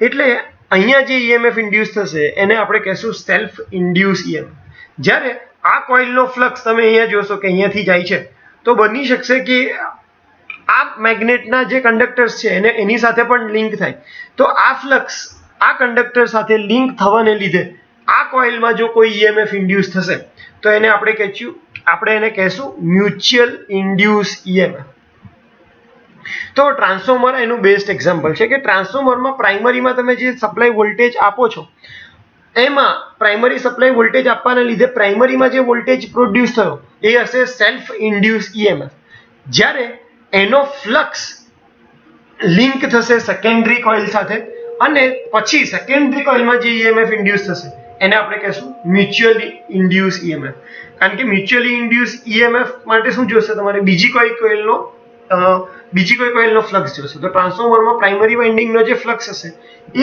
એટલે અહીંયા જે EMF ઇન્ડ્યુસ થશે એને આપણે કહેશું સેલ્ફ ઇન્ડ્યુસ EMF. જ્યારે આ કોઇલનો ફ્લક્સ તમે અહીંયા જોશો કે અહીંયાથી જાય છે, તો બની શકશે કે આ મેગ્નેટના જે કંડક્ટર્સ છે એને એની સાથે પણ લિંક થાય, તો આ ફ્લક્સ આ કંડક્ટર સાથે લિંક થવાને લીધે આ કોઇલમાં જો કોઈ EMF ઇન્ડ્યુસ થશે તો એને આપણે કહેશું મ્યુચ્યુઅલ ઇન્ડ્યુસ EMF. તો ટ્રાન્સફોર્મર એનું બેસ્ટ એક્ઝામ્પલ છે કે ટ્રાન્સફોર્મરમાં પ્રાઇમરીમાં તમે જે સપ્લાય વોલ્ટેજ આપો છો એમાં પ્રાઇમરી સપ્લાય વોલ્ટેજ આપવાના લીધે પ્રાઇમરીમાં જે વોલ્ટેજ પ્રોડ્યુસ થયો એ હશે સેલ્ફ ઇન્ડ્યુસ EMF. જ્યારે એનો ફ્લક્સ લિંક થશે સેકન્ડરી કોઇલ સાથે અને પછી સેકન્ડરી કોઇલમાં જે EMF ઇન્ડ્યુસ થશે એને આપણે કહેશું મ્યુચ્યુઅલી ઇન્ડ્યુસ EMF. કારણ કે મ્યુચ્યુઅલી ઇન્ડ્યુસ EMF માટે શું જોશે, તમારે બીજી કોઈ કોઇલનો ફ્લક્સ જોશે. તો ટ્રાન્સફોર્મરમાં પ્રાઇમરી વાઇન્ડિંગનો જે ફ્લક્સ હશે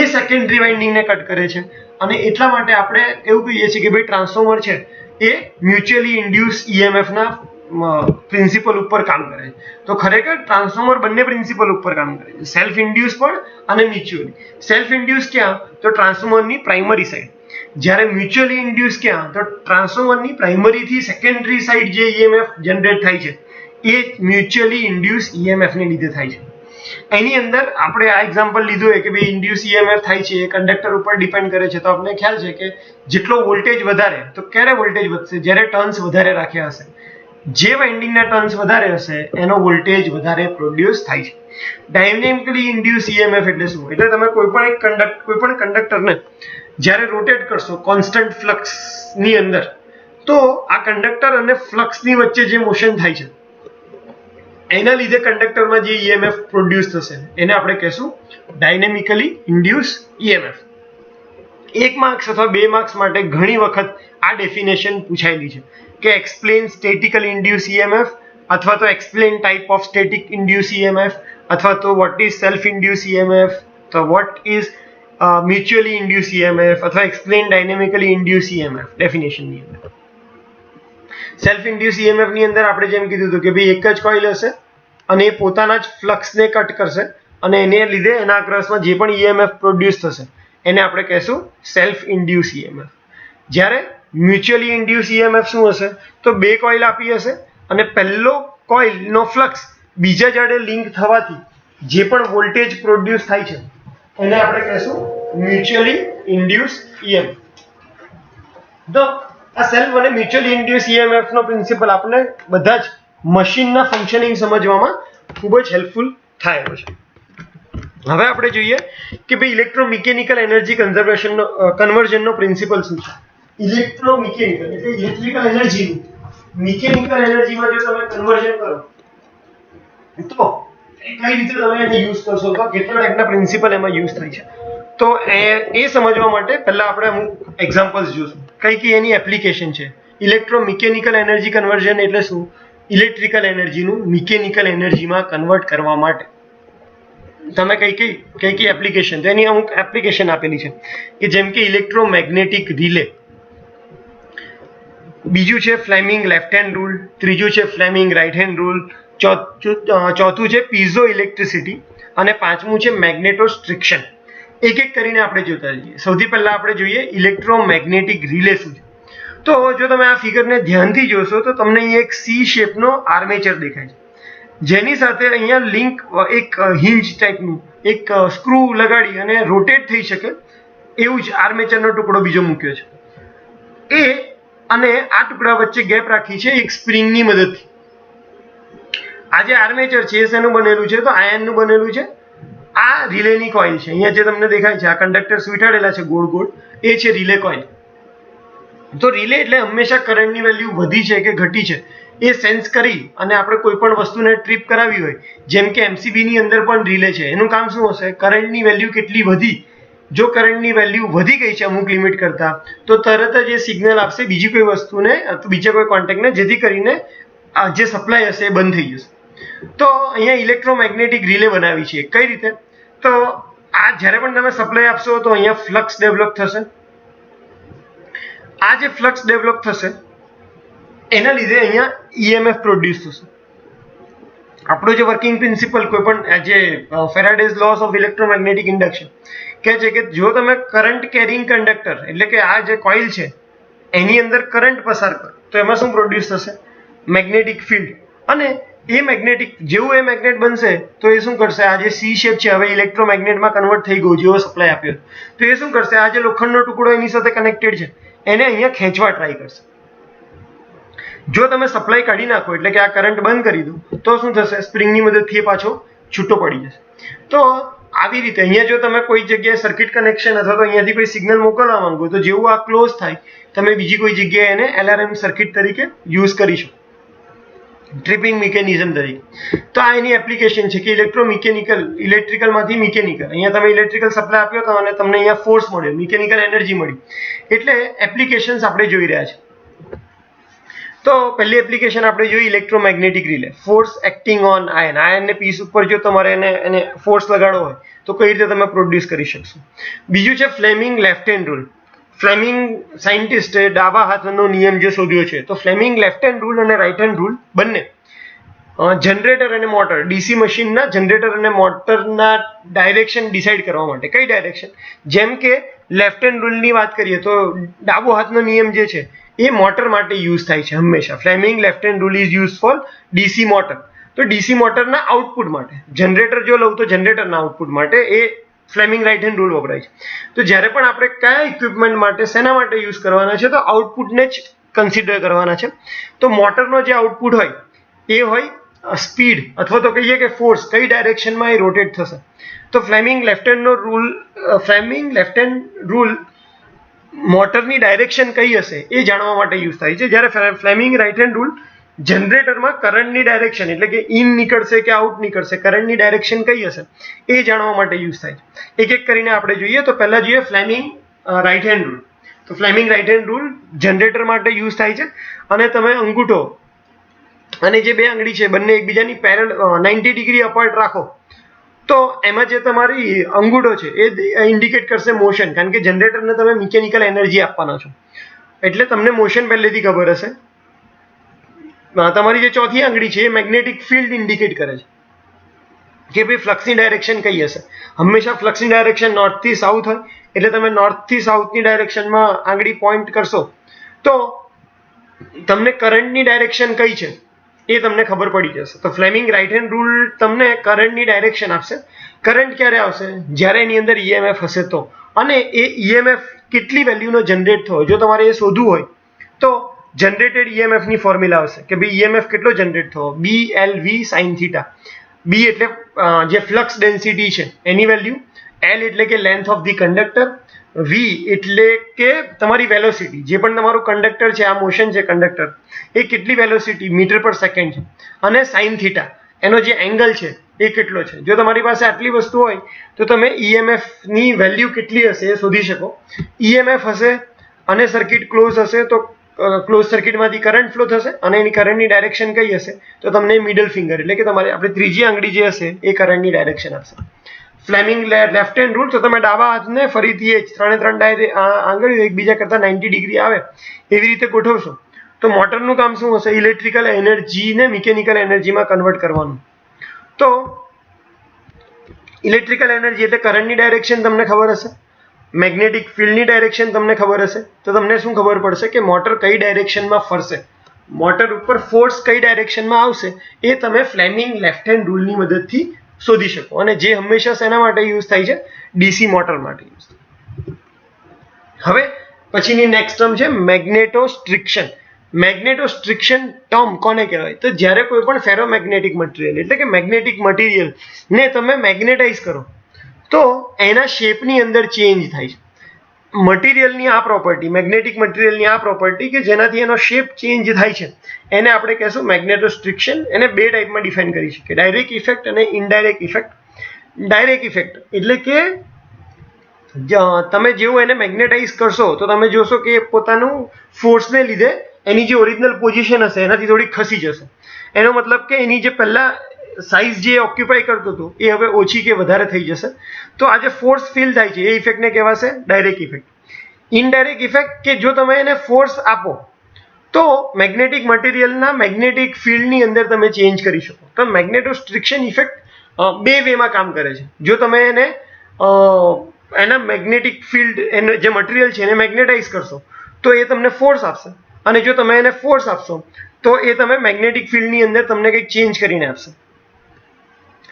એ સેકન્ડરી વાઇન્ડિંગને કટ કરે છે અને એટલા માટે આપણે એવું કહીએ છીએ કે ભાઈ ટ્રાન્સફોર્મર છે એ મ્યુચ્યુઅલી ઇન્ડ્યુસ EMF ના પ્રિન્સિપલ ઉપર કામ કરે છે. તો ખરેખર ટ્રાન્સફોર્મર બંને પ્રિન્સિપલ ઉપર કામ કરે છે, સેલ્ફ ઇન્ડ્યુસ પણ અને મ્યુચ્યુઅલી. સેલ્ફ ઇન્ડ્યુસ ક્યાં, તો ટ્રાન્સફોર્મરની પ્રાઇમરી સાઈડ. જ્યારે મ્યુચ્યુઅલી ઇન્ડ્યુસ ક્યાં, તો ટ્રાન્સફોર્મરની પ્રાઇમરી થી સેકન્ડરી સાઈડ જે EMF જનરેટ થાય છે એ મ્યુચ્યુઅલી ઇન્ડ્યુસ EMF ને લીધે થાય છે. એની અંદર આપણે આ એક્ઝામ્પલ લીધું હોય કે ભાઈ ઇન્ડ્યુસ EMF થાય છે એ કંડક્ટર ઉપર ડિપેન્ડ કરે છે. તો આપણને ખ્યાલ છે કે જેટલો વોલ્ટેજ વધારે, તો ક્યારે વોલ્ટેજ વધશે, જ્યારે ટર્ન્સ વધારે રાખ્યા હશે. જે વાઇન્ડિંગના ટર્ન્સ વધારે હશે એનો વોલ્ટેજ વધારે પ્રોડ્યુસ થાય છે. ડાયનેમિકલી ઇન્ડ્યુસ EMF એટલે શું, એટલે તમે કોઈ પણ કંડક્ટરને જ્યારે રોટેટ કરશો કોન્સ્ટન્ટ ફ્લક્સ ની અંદર, તો આ કંડક્ટર અને ફ્લક્સ ની વચ્ચે જે મોશન થાય છે એના લીધે કંડક્ટરમાં જે EMF પ્રોડ્યુસ થશે એને આપણે કહેશું ડાયનેમિકલી ઇન્ડ્યુસ EMF. 1 માર્ક્સ અથવા 2 માર્ક્સ માટે ઘણી વખત આ ડેફિનેશન પૂછાયેલી છે કે એક્સપ્લેન સ્ટેટિકલ ઇન્ડ્યુસ EMF અથવા તો explain type of static induce EMF અથવા તો what is self induce EMF, તો what is mutually induce EMF અથવા એક્સપ્લેન ડાયનેમિકલી ઇન્ડ્યુસ EMF ડેફિનેશનની અંદર. સેલ્ફ ઇન્ડ્યુસ EMF ની અંદર આપણે જેમ કીધું હતું કે ભાઈ એક જ કોઇલ હશે અને એ પોતાના જ ફ્લક્સને કટ કરશે અને એને લીધે એના અક્રોસમાં જે પણ EMF પ્રોડ્યુસ થશે એને આપણે કહેશું સેલ્ફ ઇન્ડ્યુસ EMF. જ્યારે મ્યુચ્યુઅલી ઇન્ડ્યુસ EMF શું હશે, તો બે કોઇલ આપી હશે અને પહેલો કોઇલનો ફ્લક્સ બીજા જોડે લિંક થવાથી જે પણ વોલ્ટેજ પ્રોડ્યુસ થાય છે એને આપણે કહેશું મ્યુચ્યુઅલી ઇન્ડ્યુસ EMF. તો આ સેલ્ફ અને મ્યુચ્યુઅલી ઇન્ડ્યુસ EMF નો પ્રિન્સિપલ આપણે બધા જ મશીનના ફંક્શનિંગ સમજવામાં ખૂબ જ હેલ્પફુલ થાય છે. હવે આપણે જોઈએ કે ભાઈ ઇલેક્ટ્રોમિકેનિકલ એનર્જી કન્વર્ઝનનો પ્રિન્સિપલ શું છે. ઇલેક્ટ્રોમિકેનિકલ એટલે ઇલેક્ટ્રિકલ એનર્જીનું મિકેનિકલ એનર્જીમાં જો તમે કન્વર્ઝન કરો તો કઈ રીતે તમે એને યુઝ કરશો, તો કેટલા ટાઈપના પ્રિન્સિપલ એમાં યુઝ થાય છે. તો એ સમજવા માટે પહેલા આપણે અમુક એક્ઝામ્પલ્સ જોઈશું કઈ એની એપ્લિકેશન છે. ઇલેક્ટ્રોમિકેનિકલ એનર્જી કન્વર્ઝન એટલે શું, ઇલેક્ટ્રિકલ એનર્જીનું મિકેનિકલ એનર્જીમાં કન્વર્ટ કરવા માટે તમે કઈ એપ્લિકેશન, તો એની અમુક એપ્લિકેશન આપેલી છે કે જેમ કે ઇલેક્ટ્રોમેગ્નેટિક રિલે, બીજું છે ફ્લેમિંગ લેફ્ટ હેન્ડ રૂલ, ત્રીજું છે ફ્લેમિંગ રાઇટ હેન્ડ રૂલ, ચોથું છે પીઝો ઇલેક્ટ્રિસિટી અને પાંચમું છે મેગ્નેટોસ્ટ્રિક્શન. એક એક કરીને આપણે જોતા જઈએ. સૌથી પહેલા આપણે જોઈએ ઇલેક્ટ્રોમેગ્નેટિક રિલે શું છે. તો જો તમે આ ફિગરને ધ્યાનથી જોશો તો તમને અહીંયા એક સી શેપનો આર્મેચર દેખાય છે જેની સાથે અહીંયા લિંક એક હિંજ ટાઈપનું એક સ્ક્રૂ લગાડી અને રોટેટ થઈ શકે એવું જ આર્મેચરનો ટુકડો બીજો મૂક્યો છે. એ અને આ ટુકડા વચ્ચે ગેપ રાખી છે એક સ્પ્રિંગની મદદથી. આ જે આર્મેચર છે એ શેનું બનેલું છે, તો આયર્નનું બનેલું છે. આ રિલેની કોઇલ છે, અહીંયા જે તમને દેખાય છે આ કંડક્ટર વીંટાળેલા છે ગોળ ગોળ, એ છે રિલે કોઇલ. તો રિલે એટલે હંમેશા કરંટની વેલ્યુ વધી છે કે ઘટી છે એ સેન્સ કરી અને આપણે કોઈ પણ વસ્તુને ટ્રીપ કરાવી હોય, જેમ કે MCB ની અંદર પણ રિલે છે, એનું કામ શું હશે, કરંટની વેલ્યુ કેટલી વધી, જો કરંટની વેલ્યુ વધી ગઈ છે અમુક લિમિટ કરતા તો તરત જ એ સિગ્નલ આપશે બીજી કોઈ વસ્તુને, બીજા કોઈ કોન્ટેક્ટને, જેથી કરીને આ જે સપ્લાય હશે એ બંધ થઈ જશે. તો અહીંયા ઇલેક્ટ્રોમેગ્નેટિક રિલે બનાવી છે. કઈ રીતે, તો આ જ્યારે પણ તમે સપ્લાય આપશો તો અહીંયા ફ્લક્સ ડેવલપ થશે. આ જે ફ્લક્સ ડેવલપ થશે એના લીધે અહીંયા EMF પ્રોડ્યુસ થશે. આપણો જે વર્કિંગ પ્રિન્સિપલ કોઈ પણ જે Faraday's loss of electromagnetic induction કહે છે કે જો તમે કરંટ કેરિંગ કંડક્ટર એટલે કે આ જે કોઇલ છે એની અંદર કરંટ પસાર કરો તો એમાં શું પ્રોડ્યુસ થશે, મેગ્નેટિક ફિલ્ડ. અને એ મેગ્નેટિક જેવું એ મેગ્નેટ બનશે તો એ શું કરશે, આ જે સી શેપ છે હવે ઇલેક્ટ્રોમેગ્નેટમાં કન્વર્ટ થઈ ગયું જેવો સપ્લાય આપ્યો તો એ શું કરશે, આ જે લોખંડનો ટુકડો એની સાથે કનેક્ટેડ છે એને અહીંયા ખેંચવા ટ્રાય કરશે. જો તમે સપ્લાય કાઢી નાખો એટલે કે આ કરંટ બંધ કરી દો તો શું થશે, સ્પ્રિંગની મદદથી પાછો છૂટો પડી જશે. તો આવી રીતે અહીંયા જો તમે કોઈ જગ્યાએ સર્કિટ કનેક્શન અથવા તો અહીંયાથી કોઈ સિગ્નલ મોકલવા માંગો તો જેવું આ ક્લોઝ થાય તમે બીજી કોઈ જગ્યાએ એને એલઆરએમ સર્કિટ તરીકે યુઝ કરી શકો, ટ્રિપિંગ મિકેનિઝમ તરીકે. તો આ એની એપ્લિકેશન છે કે ઇલેક્ટ્રિકલમાંથી મિકેનિકલ. અહીંયા તમે ઇલેક્ટ્રિકલ સપ્લાય આપ્યો તો અને તમને અહીંયા ફોર્સ મળ્યો, મિકેનિકલ એનર્જી મળી. એટલે એપ્લિકેશન્સ આપણે જોઈ રહ્યા છે. તો પહેલી એપ્લિકેશન આપણે જોઈ electromagnetic relay, force acting on iron. આયનને પીસ ઉપર જો તમારે એને ફોર્સ લગાડવો હોય તો કઈ રીતે તમે પ્રોડ્યુસ કરી શકશો. બીજું છે Fleming left hand rule. Fleming સાયન્ટિસ્ટે ડાબા હાથનો નિયમ જે શોધ્યો છે. તો ફ્લેમિંગ લેફ્ટ હેન્ડ રૂલ અને રાઈટ હેન્ડ રૂલ બંને જનરેટર અને મોટર, ડીસી મશીનના જનરેટર અને મોટરના ડાયરેક્શન ડિસાઇડ કરવા માટે. કઈ ડાયરેક્શન? જેમ કે લેફ્ટ હેન્ડ રૂલની વાત કરીએ તો ડાબો હાથનો નિયમ જે છે એ મોટર માટે યુઝ થાય છે હંમેશા. Fleming left hand rule is use for DC motor. તો ડીસી મોટરના આઉટપુટ માટે. જનરેટર જો લઉં તો જનરેટરના આઉટપુટ માટે એ ફ્લેમિંગ રાઈટ હેન્ડ રૂલ વપરાય છે. તો જ્યારે પણ આપણે કયા ઇક્વિપમેન્ટ માટે શેના માટે યુઝ કરવાના છે તો આઉટપુટને જ કન્સિડર કરવાના છે. તો મોટરનો જે આઉટપુટ હોય એ હોય સ્પીડ અથવા તો કહીએ કે ફોર્સ, કઈ ડાયરેક્શનમાં એ રોટેટ થશે. તો ફ્લેમિંગ લેફ્ટ હેન્ડનો rule, Fleming left hand rule મોટરની ડાયરેક્શન કઈ હશે એ જાણવા માટે યુઝ થાય છે. જ્યારે ફ્લેમિંગ રાઈટ હેન્ડ રૂલ જનરેટરમાં કરંટની ડાયરેક્શન એટલે કે ઇન નીકળશે કે આઉટ નીકળશે, કરંટની ડાયરેક્શન કઈ હશે એ જાણવા માટે યુઝ થાય છે. એક એક કરીને આપણે જોઈએ. તો પહેલા જોઈએ ફ્લેમિંગ રાઈટ હેન્ડ રૂલ. તો Fleming right hand rule generator માટે યુઝ થાય છે. અને તમે અંગૂઠો અને જે બે આંગળી છે બંને એકબીજાની પેરેલલ 90 ડિગ્રી અપાર્ટ રાખો તો એમાં જે તમારી અંગૂઠો છે એ ઇન્ડિકેટ કરશે મોશન, કારણ કે જનરેટરને તમે મિકેનિકલ એનર્જી આપવાના છો એટલે તમને મોશન પહેલેથી ખબર હશે. તમારી જે ચોથી આંગળી છે એ મેગ્નેટિક ફિલ્ડ ઇન્ડિકેટ કરે છે કે ભાઈ ફ્લક્સની ડાયરેક્શન કઈ હશે. હંમેશા ફ્લક્સની ડાયરેક્શન નોર્થ થી સાઉથ હોય એટલે તમે નોર્થ થી સાઉથની ડાયરેક્શનમાં આંગળી પોઈન્ટ કરશો તો તમને કરંટની ડાયરેક્શન કઈ છે એ તમને ખબર પડી જશે. તો ફ્લેમિંગ રાઈટ હેન્ડ રૂલ તમને કરંટની ડાયરેક્શન આપશે. કરંટ ક્યારે આવશે? જ્યારે એની અંદર ઈએમએફ હશે તો. અને એ ઈએમએફ કેટલી વેલ્યુનો જનરેટ થયો જો તમારે એ શોધવું હોય તો જનરેટેડ ઈએમએફની ફોર્મ્યુલા આવશે કે ભાઈ ઈએમએફ કેટલો જનરેટ થયો, BLV sin θ. B એટલે જે ફ્લક્સ ડેન્સિટી છે એની વેલ્યુ, L એટલે કે length of the conductor, V એટલે કે તમારી વેલોસિટી, જે પણ તમારું કંડક્ટર છે, આ મોશન છે કંડક્ટર એ કેટલી વેલોસિટી મીટર પર સેકન્ડ છે, અને sin θ એનો જે એંગલ છે એ કેટલો છે. જો તમારી પાસે આટલી વસ્તુ હોય તો તમે ઈએમએફ ની વેલ્યુ કેટલી હશે એ શોધી શકો. ઈએમએફ હશે અને સર્કિટ ક્લોઝ હશે તો ક્લોઝ સર્કિટમાંથી કરંટ ફ્લો થશે અને એની કરંટની ડાયરેક્શન કઈ હશે તો તમને મિડલ ફિંગર એટલે કે તમારી આપણે ત્રીજી આંગળી જે હશે એ કરંટની ડાયરેક્શન આપશે. Fleming left hand rule. તો તમે ડાબા હાથને ફરીથી એ ત્રણ આંગળીઓ એકબીજા કરતા 90 ડિગ્રી આવે એવી રીતે ગોઠવશો તો મોટરનું કામ શું હશે? ઇલેક્ટ્રિકલ એનર્જીને મિકેનિકલ એનર્જીમાં કન્વર્ટ કરવાનું. તો ઇલેક્ટ્રિકલ એનર્જી એટલે કરંટની ડાયરેક્શન તમને ખબર હશે, મેગ્નેટિક ફિલ્ડની ડાયરેક્શન તમને ખબર હશે તો તમને શું ખબર પડશે કે મોટર કઈ ડાયરેક્શનમાં ફરશે, મોટર ઉપર ફોર્સ કઈ ડાયરેક્શનમાં આવશે એ તમે ફ્લેમિંગ લેફ્ટ હેન્ડ રૂલની મદદથી શોધી શકો. અને જે હંમેશા શેના માટે યુઝ થાય છે? ડીસી મોટર માટે યુઝ થાય. હવે પછીની નેક્સ્ટ ટર્મ છે મેગ્નેટોસ્ટ્રિક્શન. મેગ્નેટોસ્ટ્રિક્શન ટર્મ કોને કહેવાય? તો જ્યારે કોઈ પણ ફેરોમેગ્નેટિક મટીરિયલ એટલે કે મેગ્નેટિક મટીરિયલ ને તમે મેગ્નેટાઇઝ કરો તો એના શેપની અંદર ચેન્જ થાય છે. મટીરિયલની આ પ્રોપર્ટી, મેગ્નેટિક મટીરિયલની આ પ્રોપર્ટી કે જેનાથી એનો શેપ ચેન્જ થાય છે એને આપણે કહેશું મેગ્નેટોસ્ટ્રિક્શન. એને બે ટાઈપમાં ડિફાઇન કરી શકીએ, ડાયરેક્ટ ઇફેક્ટ અને ઇનડાયરેક્ટ ઇફેક્ટ. ડાયરેક્ટ ઇફેક્ટ એટલે કે તમે જેવું એને મેગ્નેટાઇઝ કરશો તો તમે જોશો કે પોતાનું ફોર્સને લીધે એની જે ઓરિજિનલ પોઝિશન હશે એનાથી થોડી ખસી જશે. એનો મતલબ કે એની જે પહેલા સાઇઝ જે ઓક્યુપાય કરતો હતો એ હવે ઓછી કે વધારે થઈ જશે. તો આ જે ફોર્સ ફીલ થાય છે એ ઇફેક્ટને કહેવાશે ડાયરેક્ટ ઇફેક્ટ. ઇનડાયરેક્ટ ઇફેક્ટ કે જો તમે એને ફોર્સ આપો તો મેગ્નેટિક મટીરિયલના મેગ્નેટિક ફિલ્ડની અંદર તમે ચેન્જ કરી શકો. તો મેગ્નેટોસ્ટ્રિક્શન ઇફેક્ટ બે વેમાં કામ કરે છે. જો તમે એને એના મેગ્નેટિક ફિલ્ડ જે મટીરિયલ છે એને મેગ્નેટાઇઝ કરશો તો એ તમને ફોર્સ આપશે, અને જો તમે એને ફોર્સ આપશો તો એ તમે મેગ્નેટિક ફિલ્ડની અંદર તમને કંઈક ચેન્જ કરીને આપશે.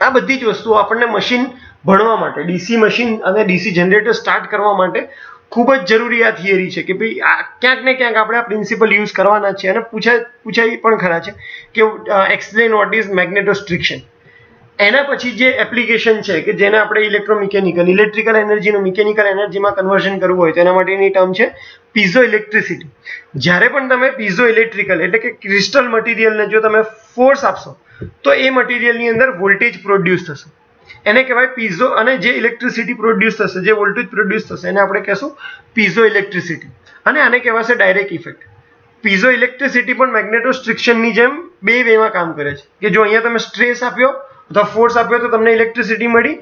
આ બધી જ વસ્તુઓ આપણને મશીન ભણવા માટે, ડીસી મશીન અને ડીસી જનરેટર સ્ટાર્ટ કરવા માટે ખૂબ જ જરૂરી આ થિયરી છે કે ભાઈ આ ક્યાંક ને ક્યાંક આપણે આ પ્રિન્સિપલ યુઝ કરવાના છે. અને પૂછાય પણ ખરા છે કે એક્સપ્લેન વોટ ઇઝ મેગ્નેટોસ્ટ્રિક્શન. એના પછી જે એપ્લિકેશન છે કે જેને આપણે ઇલેક્ટ્રોમિકેનિકલ, ઇલેક્ટ્રિકલ એનર્જીનું મિકેનિકલ એનર્જીમાં કન્વર્ઝન કરવું હોય તો એના માટેની ટર્મ છે પીઝો ઇલેક્ટ્રિસિટી. જ્યારે પણ તમે પીઝો ઇલેક્ટ્રિકલ એટલે કે ક્રિસ્ટલ મટીરિયલને જો તમે ફોર્સ આપશો તો એ મટીરિયલની અંદર વોલ્ટેજ પ્રોડ્યુસ થશે. એને કહેવાય પીઝો. અને જે ઇલેક્ટ્રિસિટી પ્રોડ્યુસ થશે, જે વોલ્ટેજ પ્રોડ્યુસ થશે એને આપણે કહેશું પીઝો ઇલેક્ટ્રિસિટી. અને આને કહેવાશે ડાયરેક્ટ ઇફેક્ટ. પીઝો ઇલેક્ટ્રિસિટી પણ મેગ્નેટોસ્ટ્રિક્શનની જેમ બે વેમાં કામ કરે છે કે જો અહીંયા તમે સ્ટ્રેસ આપ્યો અથવા ફોર્સ આપ્યો તો તમને ઇલેક્ટ્રિસિટી મળી.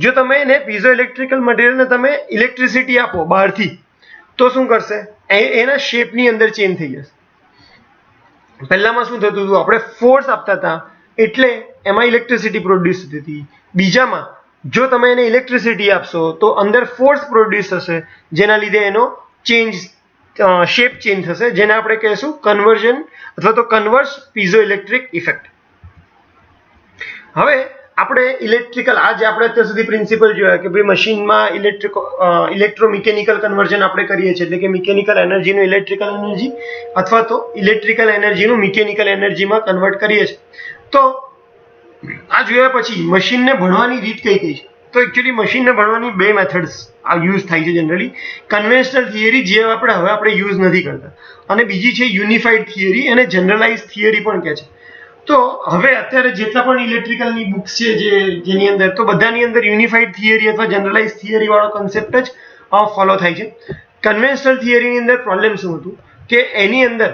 જો તમે એને પીઝો ઇલેક્ટ્રિકલ મટીરિયલને તમે ઇલેક્ટ્રિસિટી આપો બહારથી તો શું કરશે? એના શેપની અંદર ચેન્જ થઈ જશે. પહેલામાં શું થતું હતું? આપણે ફોર્સ આપતા હતા એટલે એમાં ઇલેક્ટ્રિસિટી પ્રોડ્યુસ થતી હતી. બીજામાં જો તમે એને ઇલેક્ટ્રિસિટી આપશો તો અંદર ફોર્સ પ્રોડ્યુસ થશે જેના લીધે એનો શેપ ચેન્જ થશે, જેને આપણે કહીશું કન્વર્ઝન અથવા તો કન્વર્સ પીઝો ઇલેક્ટ્રિક ઇફેક્ટ. હવે આપણે ઇલેક્ટ્રિકલ આજે આપણે અત્યાર સુધી પ્રિન્સિપલ જોયા કે ભાઈ મશીનમાં ઇલેક્ટ્રોમિકેનિકલ કન્વર્ઝન આપણે કરીએ છીએ એટલે કે મિકેનિકલ એનર્જીનું ઇલેક્ટ્રિકલ એનર્જી અથવા તો ઇલેક્ટ્રિકલ એનર્જીનું મિકેનિકલ એનર્જીમાં કન્વર્ટ કરીએ છીએ. તો આ જોયા પછી મશીનને ભણવાની રીત કઈ કઈ છે? તો એકચ્યુઅલી મશીનને ભણવાની બે મેથડ્સ આ યુઝ થાય છે જનરલી. કન્વેન્શનલ થિયરી જે આપણે યુઝ નથી કરતા, અને બીજી છે યુનિફાઈડ થિયરી, અને જનરલાઇઝ થિયરી પણ કહે છે. તો હવે અત્યારે જેટલા પણ ઇલેક્ટ્રિકલની બુક્સ છે જેની અંદર, તો બધાની અંદર યુનિફાઈડ થિયરી અથવા જનરલાઇઝ થિયરી વાળો કોન્સેપ્ટ જ ફોલો થાય છે. કન્વેન્શનલ થિયરીની અંદર પ્રોબ્લેમ શું હતું કે એની અંદર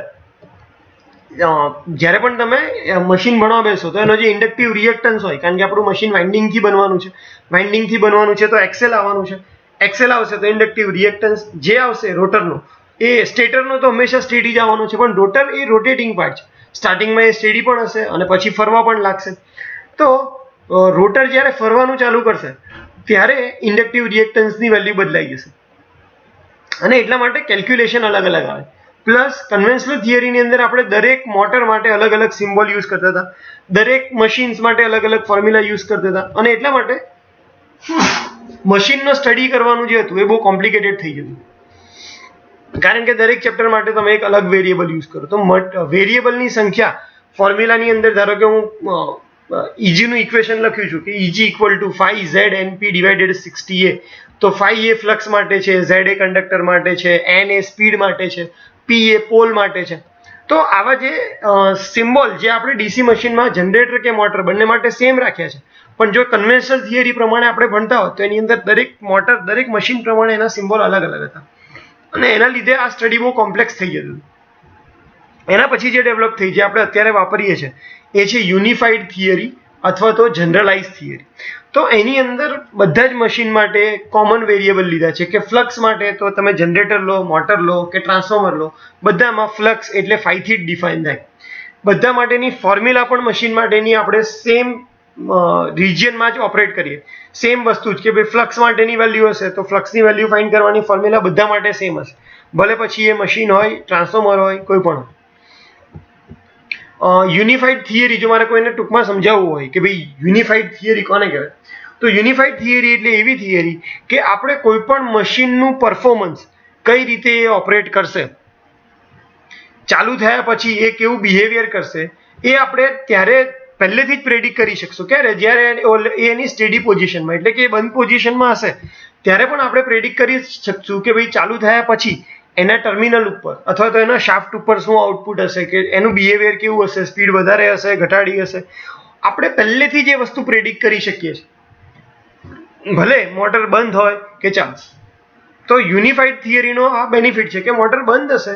જ્યારે પણ તમે મશીન ભણવા બેસો તો એનો જે ઇન્ડક્ટિવ રિએક્ટન્સ હોય, કારણ કે આપણું મશીન વાઇન્ડિંગથી બનવાનું છે તો એક્સેલ આવવાનું છે. એક્સેલ આવશે તો ઇન્ડક્ટિવ રિએક્ટન્સ જે આવશે રોટરનો, એ સ્ટેટરનો તો હંમેશા સ્ટેડી જ આવવાનો છે, પણ રોટર એ રોટેટિંગ પાર્ટ છે. સ્ટાર્ટિંગમાં એ સ્ટેડી પણ હશે અને પછી ફરવા પણ લાગશે. તો રોટર જ્યારે ફરવાનું ચાલુ કરશે ત્યારે ઇન્ડક્ટિવ રિએક્ટન્સની વેલ્યુ બદલાઈ જશે અને એટલા માટે કેલ્ક્યુલેશન અલગ અલગ આવે. પ્લસ કન્વેન્શનલ થિયરીની અંદર આપણે દરેક મોટર માટે અલગ અલગ સિમ્બોલ યુઝ કરતા હતા, દરેક મશીન્સ માટે અલગ અલગ ફોર્મ્યુલા યુઝ કરતા હતા, અને એટલા માટે મશીનનો સ્ટડી કરવાનું જે હતું એ બહુ કોમ્પ્લિકેટેડ થઈ જતું. કારણ કે દરેક ચેપ્ટર માટે તમે એક અલગ વેરિયેબલ યુઝ કરો તો વેરિયેબલની સંખ્યા ફોર્મ્યુલાની અંદર, ધારો કે હું ઈજીનું ઇક્વેશન લખ્યું છું કે easy equal to 5ZNP divided 60A, તો 5 એ ફ્લક્સ માટે છે, Z એ કંડક્ટર માટે છે, N એ સ્પીડ માટે છે, P એ પોલ માટે છે. તો આવા જે સિમ્બોલ જે આપણે ડીસી મશીનમાં જનરેટર કે મોટર બંને માટે સેમ રાખ્યા છે, પણ જો કન્વેન્શનલ થિયરી પ્રમાણે આપણે ભણતા હોત તો એની અંદર દરેક મોટર, દરેક મશીન પ્રમાણે એના સિમ્બોલ અલગ અલગ હતા અને એના લીધે આ સ્ટડી બહુ કોમ્પ્લેક્સ થઈ જતું. એના પછી જે ડેવલપ થઈ, જે આપણે અત્યારે વાપરીએ છીએ, એ છે યુનિફાઈડ થિયરી અથવા તો જનરલાઇઝ થિયરી. તો એની અંદર બધા જ મશીન માટે કોમન વેરિયેબલ લીધા છે કે ફ્લક્સ માટે તો તમે જનરેટર લો, મોટર લો કે ટ્રાન્સફોર્મર લો, બધામાં ફ્લક્સ એટલે 5 થી જ ડિફાઇન થાય. બધા માટેની ફોર્મ્યુલા પણ મશીન માટેની આપણે સેમ રિજિયનમાં જ ઓપરેટ કરીએ, સેમ વસ્તુ જ કે ભાઈ ફ્લક્સ માટેની વેલ્યુ હશે તો ફ્લક્સની વેલ્યુ ફાઇન્ડ કરવાની ફોર્મ્યુલા બધા માટે સેમ હશે, ભલે પછી એ મશીન હોય, ટ્રાન્સફોર્મર હોય, કોઈ પણ હોય. યુનિફાઈડ થિયરી જો મારે કોઈને ટૂંકમાં સમજાવવું હોય કે ભાઈ યુનિફાઈડ થિયરી કોને કહેવાય, તો યુનિફાઈડ થિયરી એટલે એવી થિયરી કે આપણે કોઈ પણ મશીનનું પરફોર્મન્સ કઈ રીતે એ ઓપરેટ કરશે, ચાલુ થયા પછી એ કેવું બિહેવિયર કરશે, એ આપણે ત્યારે પહેલેથી જ પ્રેડિક્ટ કરી શકશું. ક્યારે? જ્યારે એની સ્ટેડી પોઝિશનમાં, એટલે કે બંધ પોઝિશનમાં હશે ત્યારે પણ આપણે પ્રેડિક્ટ કરી શકશું કે ભાઈ ચાલુ થયા પછી એના ટર્મિનલ ઉપર અથવા તો એના શાફ્ટ ઉપર શું આઉટપુટ હશે, કે એનું બિહેવિયર કેવું હશે, સ્પીડ વધારે હશે, ઘટાડી હશે. આપણે પહેલેથી જ એ વસ્તુ પ્રેડિક્ટ કરી શકીએ છીએ, ભલે મોટર બંધ હોય કે ચાલુ. તો યુનિફાઈડ થિયરીનો આ બેનિફિટ છે કે મોટર બંધ હશે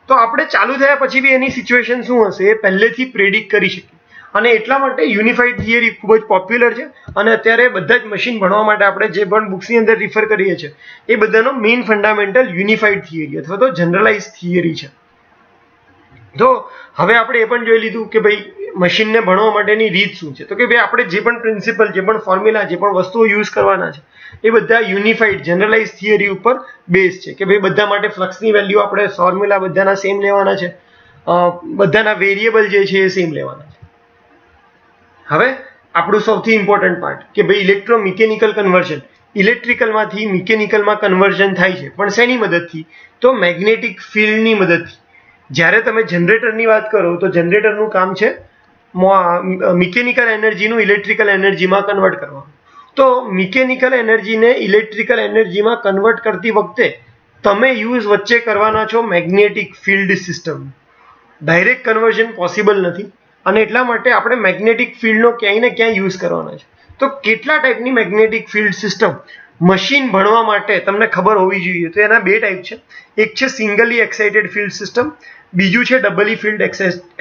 તો આપણે ચાલુ થયા પછી બી એની સિચ્યુએશન શું હશે એ પહેલેથી પ્રેડિક્ટ કરી શકીએ. અને એટલા માટે યુનિફાઈડ થિયરી ખૂબ જ પોપ્યુલર છે અને અત્યારે બધા જ મશીન ભણવા માટે આપણે જે પણ બુક્સની અંદર રિફર કરીએ છીએ એ બધાનો મેઇન ફંડામેન્ટલ યુનિફાઈડ થિયરી અથવા તો જનરલાઇઝ થિયરી છે. તો હવે આપણે એ પણ જોઈ લીધું કે ભાઈ મશીનને ભણવા માટેની રીત શું છે, તો કે ભાઈ આપણે જે પણ પ્રિન્સિપલ, જે પણ ફોર્મ્યુલા, જે પણ વસ્તુઓ યુઝ કરવાના છે એ બધા યુનિફાઈડ જનરલાઇઝ થિયરી ઉપર બેઝ છે કે ભાઈ બધા માટે ફ્લક્સની વેલ્યુ આપણે ફોર્મ્યુલા બધાના સેમ લેવાના છે, બધાના વેરિયેબલ જે છે એ સેમ લેવાના છે. હવે આપણું સૌથી ઇમ્પોર્ટન્ટ પાર્ટ કે ભાઈ ઇલેક્ટ્રોમિકેનિકલ કન્વર્ઝન, ઇલેક્ટ્રિકલમાંથી મિકેનિકલમાં કન્વર્ઝન થાય છે, પણ શેની મદદથી? તો મેગ્નેટિક ફિલ્ડની મદદથી. જ્યારે તમે જનરેટરની વાત કરો તો જનરેટરનું કામ છે મિકેનિકલ એનર્જીનું ઇલેક્ટ્રિકલ એનર્જીમાં કન્વર્ટ કરવાનું. તો મિકેનિકલ એનર્જીને ઇલેક્ટ્રિકલ એનર્જીમાં કન્વર્ટ કરતી વખતે તમે યુઝ વચ્ચે કરવાના છો magnetic field system. Direct conversion possible નથી અને એટલા માટે આપણે મેગ્નેટિક ફિલ્ડનો ક્યાંય ને ક્યાંય યુઝ કરવાના છે. તો કેટલા ટાઈપની મેગ્નેટિક ફિલ્ડ સિસ્ટમ મશીન ભણવા માટે તમને ખબર હોવી જોઈએ? તો એના બે ટાઈપ છે. એક છે સિંગલી એક્સાઇટેડ ફિલ્ડ સિસ્ટમ, બીજું છે doubly field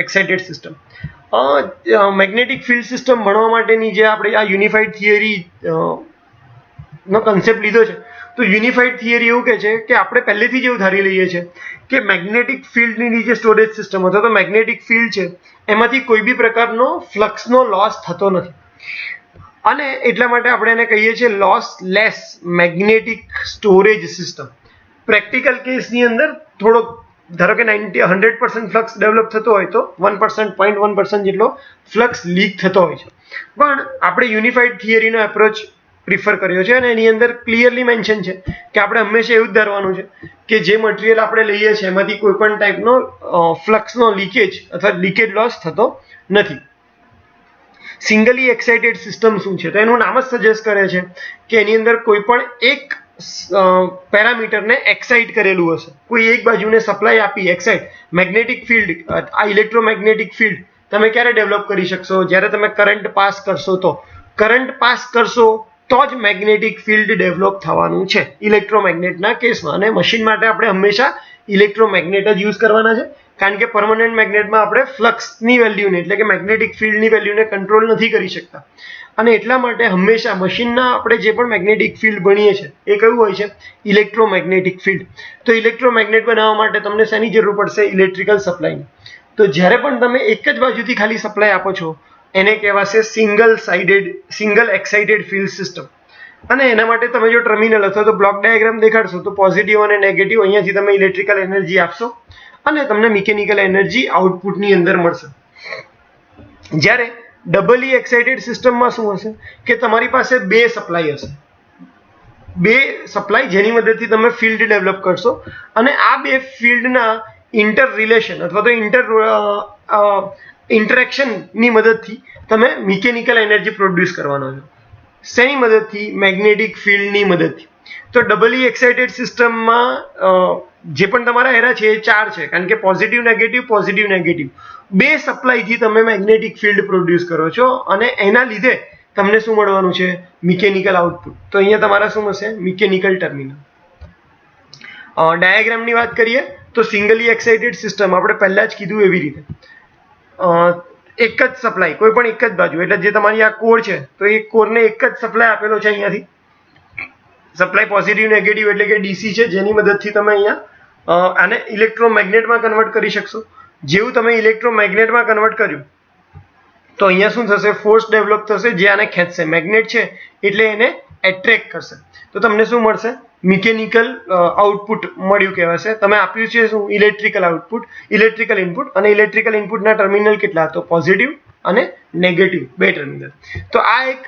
excited system. Magnetic field system ભણવા માટેની જે આપણે આ યુનિફાઈડ થિયરી નો કન્સેપ્ટ લીધો છે, તો યુનિફાઈડ થિયરી એવું કહે છે કે આપણે પહેલેથી જ એવું ધારી લઈએ છીએ કે મેગ્નેટિક ફિલ્ડની નીચે સ્ટોરેજ સિસ્ટમ અથવા તો મેગ્નેટિક ફિલ્ડ છે એમાંથી કોઈ બી પ્રકારનો ફ્લક્સનો લોસ થતો નથી, અને એટલા માટે આપણે એને કહીએ છીએ lossless magnetic storage system. Practical કેસની અંદર થોડોક ધારો કે 100% ફ્લક્સ ડેવલપ થતો હોય તો 1%, 0.1% જેટલો ફ્લક્સ લીક થતો હોય છે, પણ આપણે યુનિફાઈડ થિયરીનો એપ્રોચ પ્રિફર કર્યો છે અને એની અંદર ક્લિયરલી મેન્શન છે કે આપણે હંમેશા એવું જ ધારવાનું છે કે જે મટીરિયલ આપણે લઈએ છીએ એમાંથી કોઈ પણ ટાઈપનો ફ્લક્સનો લીકેજ અથવા લીકેજ લોસ થતો નથી. સિંગલી એક્સાઇટેડ સિસ્ટમ શું છે? તો એનું નામ જ સજેસ્ટ કરે છે કે એની અંદર કોઈ પણ એક પેરામીટરને એક્સાઇટ કરેલું હશે, કોઈ એક બાજુને સપ્લાય આપી એક્સાઇટ. મેગ્નેટિક ફિલ્ડ, આ ઇલેક્ટ્રોમેગ્નેટિક ફિલ્ડ તમે ક્યારે ડેવલપ કરી શકશો? જ્યારે તમે કરંટ પાસ કરશો. તો કરંટ પાસ કરશો તો જ મેગ્નેટિક ફિલ્ડ ડેવલપ થવાનું છે ઇલેક્ટ્રોમેગ્નેટના કેસમાં. અને મશીન માટે આપણે હંમેશા ઇલેક્ટ્રોમેગ્નેટ જ યુઝ કરવાના છે, કારણ કે પરમનન્ટ મેગ્નેટમાં આપણે ફ્લક્સની વેલ્યુને એટલે કે મેગ્નેટિક ફિલ્ડની વેલ્યુને કંટ્રોલ નથી કરી શકતા, અને એટલા માટે હંમેશા મશીનના આપણે જે પણ મેગ્નેટિક ફિલ્ડ ભણીએ છીએ એ કયું હોય છે? Electromagnetic field. તો ઇલેક્ટ્રોમેગ્નેટ બનાવવા માટે તમને શેની જરૂર પડશે? ઇલેક્ટ્રિકલ સપ્લાયની. તો જ્યારે પણ તમે એક જ બાજુથી ખાલી સપ્લાય આપો છો એને કહેવાશે સિંગલ એક્સાઇટેડ ફિલ્ડ સિસ્ટમ. અને એના માટે તમે જો ટર્મિનલ અથવા તો બ્લોક ડાયાગ્રામ દેખાડશો તો પોઝિટિવ અને નેગેટિવ અહીંયાથી તમે ઇલેક્ટ્રિકલ એનર્જી આપશો અને તમને મિકેનિકલ એનર્જી આઉટપુટની અંદર મળશે. જ્યારે ડબલી એક્સાઇટેડ સિસ્ટમમાં શું હશે કે તમારી પાસે બે સપ્લાય હશે, બે સપ્લાય જેની મદદથી તમે ફિલ્ડ ડેવલપ કરશો, અને આ બે ફિલ્ડના ઇન્ટર રિલેશન અથવા તો ઇન્ટરેક્શનની મદદથી તમે મિકેનિકલ એનર્જી પ્રોડ્યુસ કરવાનો છો. શેની મદદથી? મેગ્નેટિક ફિલ્ડની મદદથી. તો ડબલી એક્સાઇટેડ સિસ્ટમમાં જે પણ તમારા એરા છે એ 4 છે, કારણ કે પોઝિટિવ નેગેટિવ બે સપ્લાયથી તમે મેગ્નેટિક ફિલ્ડ પ્રોડ્યુસ કરો છો, અને એના લીધે તમને શું મળવાનું છે? Mechanical output. તો અહીંયા તમારા શું હશે? Mechanical terminal. ડાયાગ્રામની વાત કરીએ તો સિંગલી એક્સાઇટેડ સિસ્ટમ આપણે પહેલા જ કીધું એવી રીતે એક જ સપ્લાય, કોઈ પણ એક જ બાજુ, એટલે જે તમારી આ કોર છે તો એ કોરને એક જ સપ્લાય આપેલો છે અહીંયાથી. સપ્લાય પોઝિટિવ નેગેટિવ એટલે કે ડીસી છે, જેની મદદથી તમે અહીંયા આને ઇલેક્ટ્રોમેગ્નેટમાં કન્વર્ટ કરી શકશો. જેવું તમે ઇલેક્ટ્રોમેગ્નેટમાં કન્વર્ટ કર્યું તો અહીંયા શું થશે? ફોર્સ ડેવલપ થશે જે આને ખેંચશે. મેગ્નેટ છે એટલે એને એટ્રેક્ટ કરશે, તો તમને શું મળશે? મિકેનિકલ આઉટપુટ મળ્યું કહેવાશે. તમે આપ્યું છે શું? ઇલેક્ટ્રિકલ આઉટપુટ, ઇલેક્ટ્રિકલ ઇનપુટ, અને ઇલેક્ટ્રિકલ ઇનપુટના ટર્મિનલ કેટલા? તો પોઝિટિવ અને નેગેટિવ બે ટર્મિનલ. તો આ એક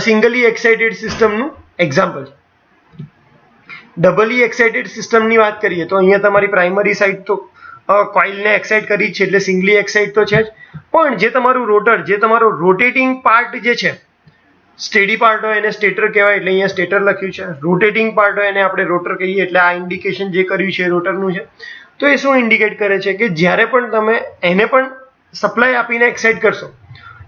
સિંગલી એક્સાઇટેડ સિસ્ટમનું એક્ઝામ્પલ છે. ડબલી એક્સાઇટેડ સિસ્ટમની વાત કરીએ તો અહીંયા તમારી પ્રાઇમરી સાઇડ તો કોઇલને એક્સાઇટ કરી છે એટલે સિંગલી એક્સાઇટ તો છે જ, પણ જે તમારું રોટર, જે તમારો રોટેટિંગ પાર્ટ જે છે, સ્ટેડી પાર્ટ હોય એને સ્ટેટર કહેવાય એટલે અહીંયા સ્ટેટર લખ્યું છે. રોટેટિંગ પાર્ટ હોય એને આપણે રોટર કહીએ, એટલે આ ઇન્ડિકેશન જે કર્યું છે રોટરનું છે. તો એ શું ઇન્ડિકેટ કરે છે કે જ્યારે પણ તમે એને પણ સપ્લાય આપીને એક્સાઇટ કરશો,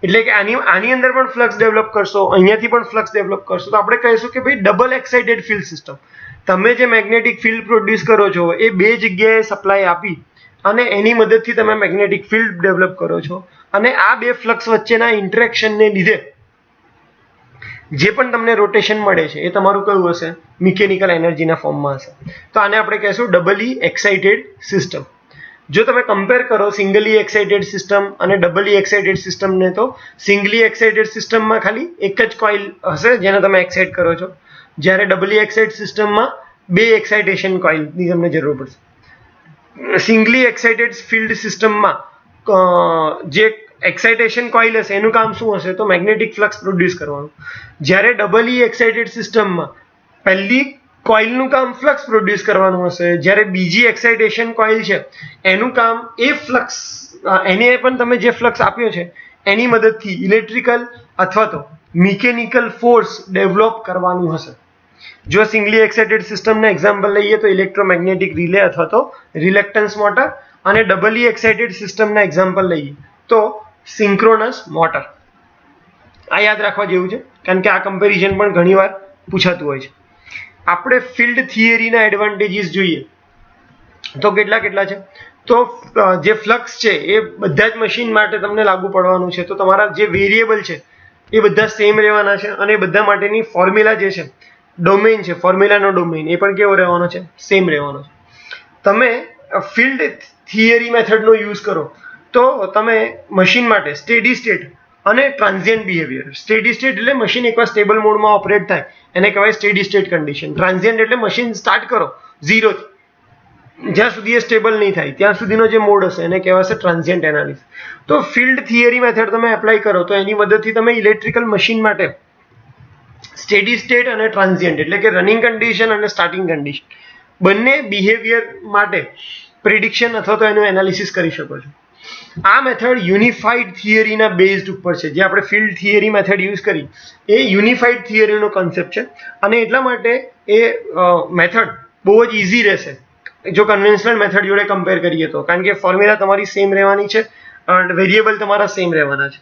એટલે કે આની અંદર પણ ફ્લક્સ ડેવલપ કરશો, અહીંયાથી પણ ફ્લક્સ ડેવલપ કરશો, તો આપણે કહીશું કે ભાઈ ડબલ એક્સાઇટેડ ફિલ્ડ સિસ્ટમ. તમે જે મેગ્નેટિક ફિલ્ડ પ્રોડ્યુસ કરો છો એ બે જગ્યાએ સપ્લાય આપી અને એની મદદથી તમે મેગ્નેટિક ફિલ્ડ ડેવલપ કરો છો, અને આ બે ફ્લક્સ વચ્ચેના ઇન્ટરેક્શનને લીધે જે પણ તમને રોટેશન મળે છે એ તમારું કયું હશે? મિકેનિકલ એનર્જીના ફોર્મમાં હશે. તો આને આપણે કહીશું ડબલી એક્સાઇટેડ સિસ્ટમ. જો તમે કમ્પેર કરો સિંગલી એક્સાઇટેડ સિસ્ટમ અને ડબલી એક્સાઇટેડ સિસ્ટમને, તો સિંગલી એક્સાઇટેડ સિસ્ટમમાં ખાલી એક જ કોઇલ હશે જેને તમે એક્સાઇટ કરો છો, જ્યારે ડબલી એક્સાઇટેડ સિસ્ટમમાં બે એક્સાઇટેશન કોઇલની તમને જરૂર પડશે. સિંગલી એક્સાઇટેડ ફિલ્ડ સિસ્ટમમાં જે એક્સાઇટેશન કોઇલ હશે એનું કામ શું હશે? તો મેગ્નેટિક ફ્લક્સ પ્રોડ્યુસ કરવાનું. જ્યારે ડબલી એક્સાઇટેડ સિસ્ટમમાં પહેલી કોઇલનું કામ ફ્લક્સ પ્રોડ્યુસ કરવાનું હશે, જ્યારે બીજી એક્સાઇટેશન કોઇલ છે એનું કામ એ ફ્લક્સ એને પણ તમે જે ફ્લક્સ આપ્યો છે એની મદદથી ઇલેક્ટ્રિકલ અથવા તો મિકેનિકલ ફોર્સ ડેવલપ કરવાનું હશે. જો સિંગલી એક્સાઇટેડ સિસ્ટમના એક્ઝામ્પલ લઈએ તો ઇલેક્ટ્રોમેગ્નેટિક રિલે અથવા તો રિલેક્ટન્સ મોટર, અને ડબલી એક્સાઇટેડ સિસ્ટમના એક્ઝામ્પલ લઈએ તો સિંક્રોનસ મોટર. આ યાદ રાખવા જેવું છે કારણ કે આ કમ્પેરિઝન પણ ઘણીવાર પૂછાતું હોય છે. આપણે ફિલ્ડ થિયરીના એડવાન્ટેજીસ જોઈએ તો કેટલા છે? તો જે ફ્લક્સ છે એ બધા જ મશીન માટે તમને લાગુ પડવાનું છે. તો તમારા જે વેરિયેબલ છે એ બધા સેમ રહેવાના છે, અને બધા માટેની ફોર્મ્યુલા જે છે, ડોમેઇન છે, ફોર્મ્યુલાનો ડોમેઇન એ પણ કેવો રહેવાનો છે? સેમ રહેવાનો છે. તમે ફિલ્ડ થિયરી મેથડનો યુઝ કરો તો તમે મશીન માટે સ્ટેડી સ્ટેટ અને ટ્રાન્ઝિયન્ટ બિહેવિયર. સ્ટેડી સ્ટેટ એટલે મશીન એકવાર સ્ટેબલ મોડમાં ઓપરેટ થાય એને કહેવાય સ્ટેડી સ્ટેટ કન્ડિશન. ટ્રાન્ઝિયન્ટ એટલે મશીન સ્ટાર્ટ કરો 0 થી, જ્યાં સુધી એ સ્ટેબલ નહીં થાય ત્યાં સુધીનો જે મોડ હશે એને કહેવાશે ટ્રાન્ઝિયન્ટ એનાલિસિસ. તો ફિલ્ડ થિયરી મેથડ તમે એપ્લાય કરો તો એની મદદથી તમે ઇલેક્ટ્રિકલ મશીન માટે સ્ટેડી સ્ટેટ અને ટ્રાન્ઝિયન્ટ એટલે કે રનિંગ કન્ડિશન અને સ્ટાર્ટિંગ કન્ડિશન બંને બિહેવિયર માટે પ્રિડિક્શન અથવા તો એનું એનાલિસિસ કરી શકો છો. આ મેથડ યુનિફાઈડ થિયરીના બેઝડ ઉપર છે. જે આપણે ફિલ્ડ થિયરી મેથડ યુઝ કરી એ યુનિફાઈડ થિયરીનો કોન્સેપ્ટ છે, અને એટલા માટે એ મેથડ બહુ જ ઇઝી રહેશે જો કન્વેન્શનલ મેથડ જોડે કમ્પેર કરીએ તો, કારણ કે ફોર્મ્યુલા તમારી સેમ રહેવાની છે અને વેરિયેબલ તમારા સેમ રહેવાના છે.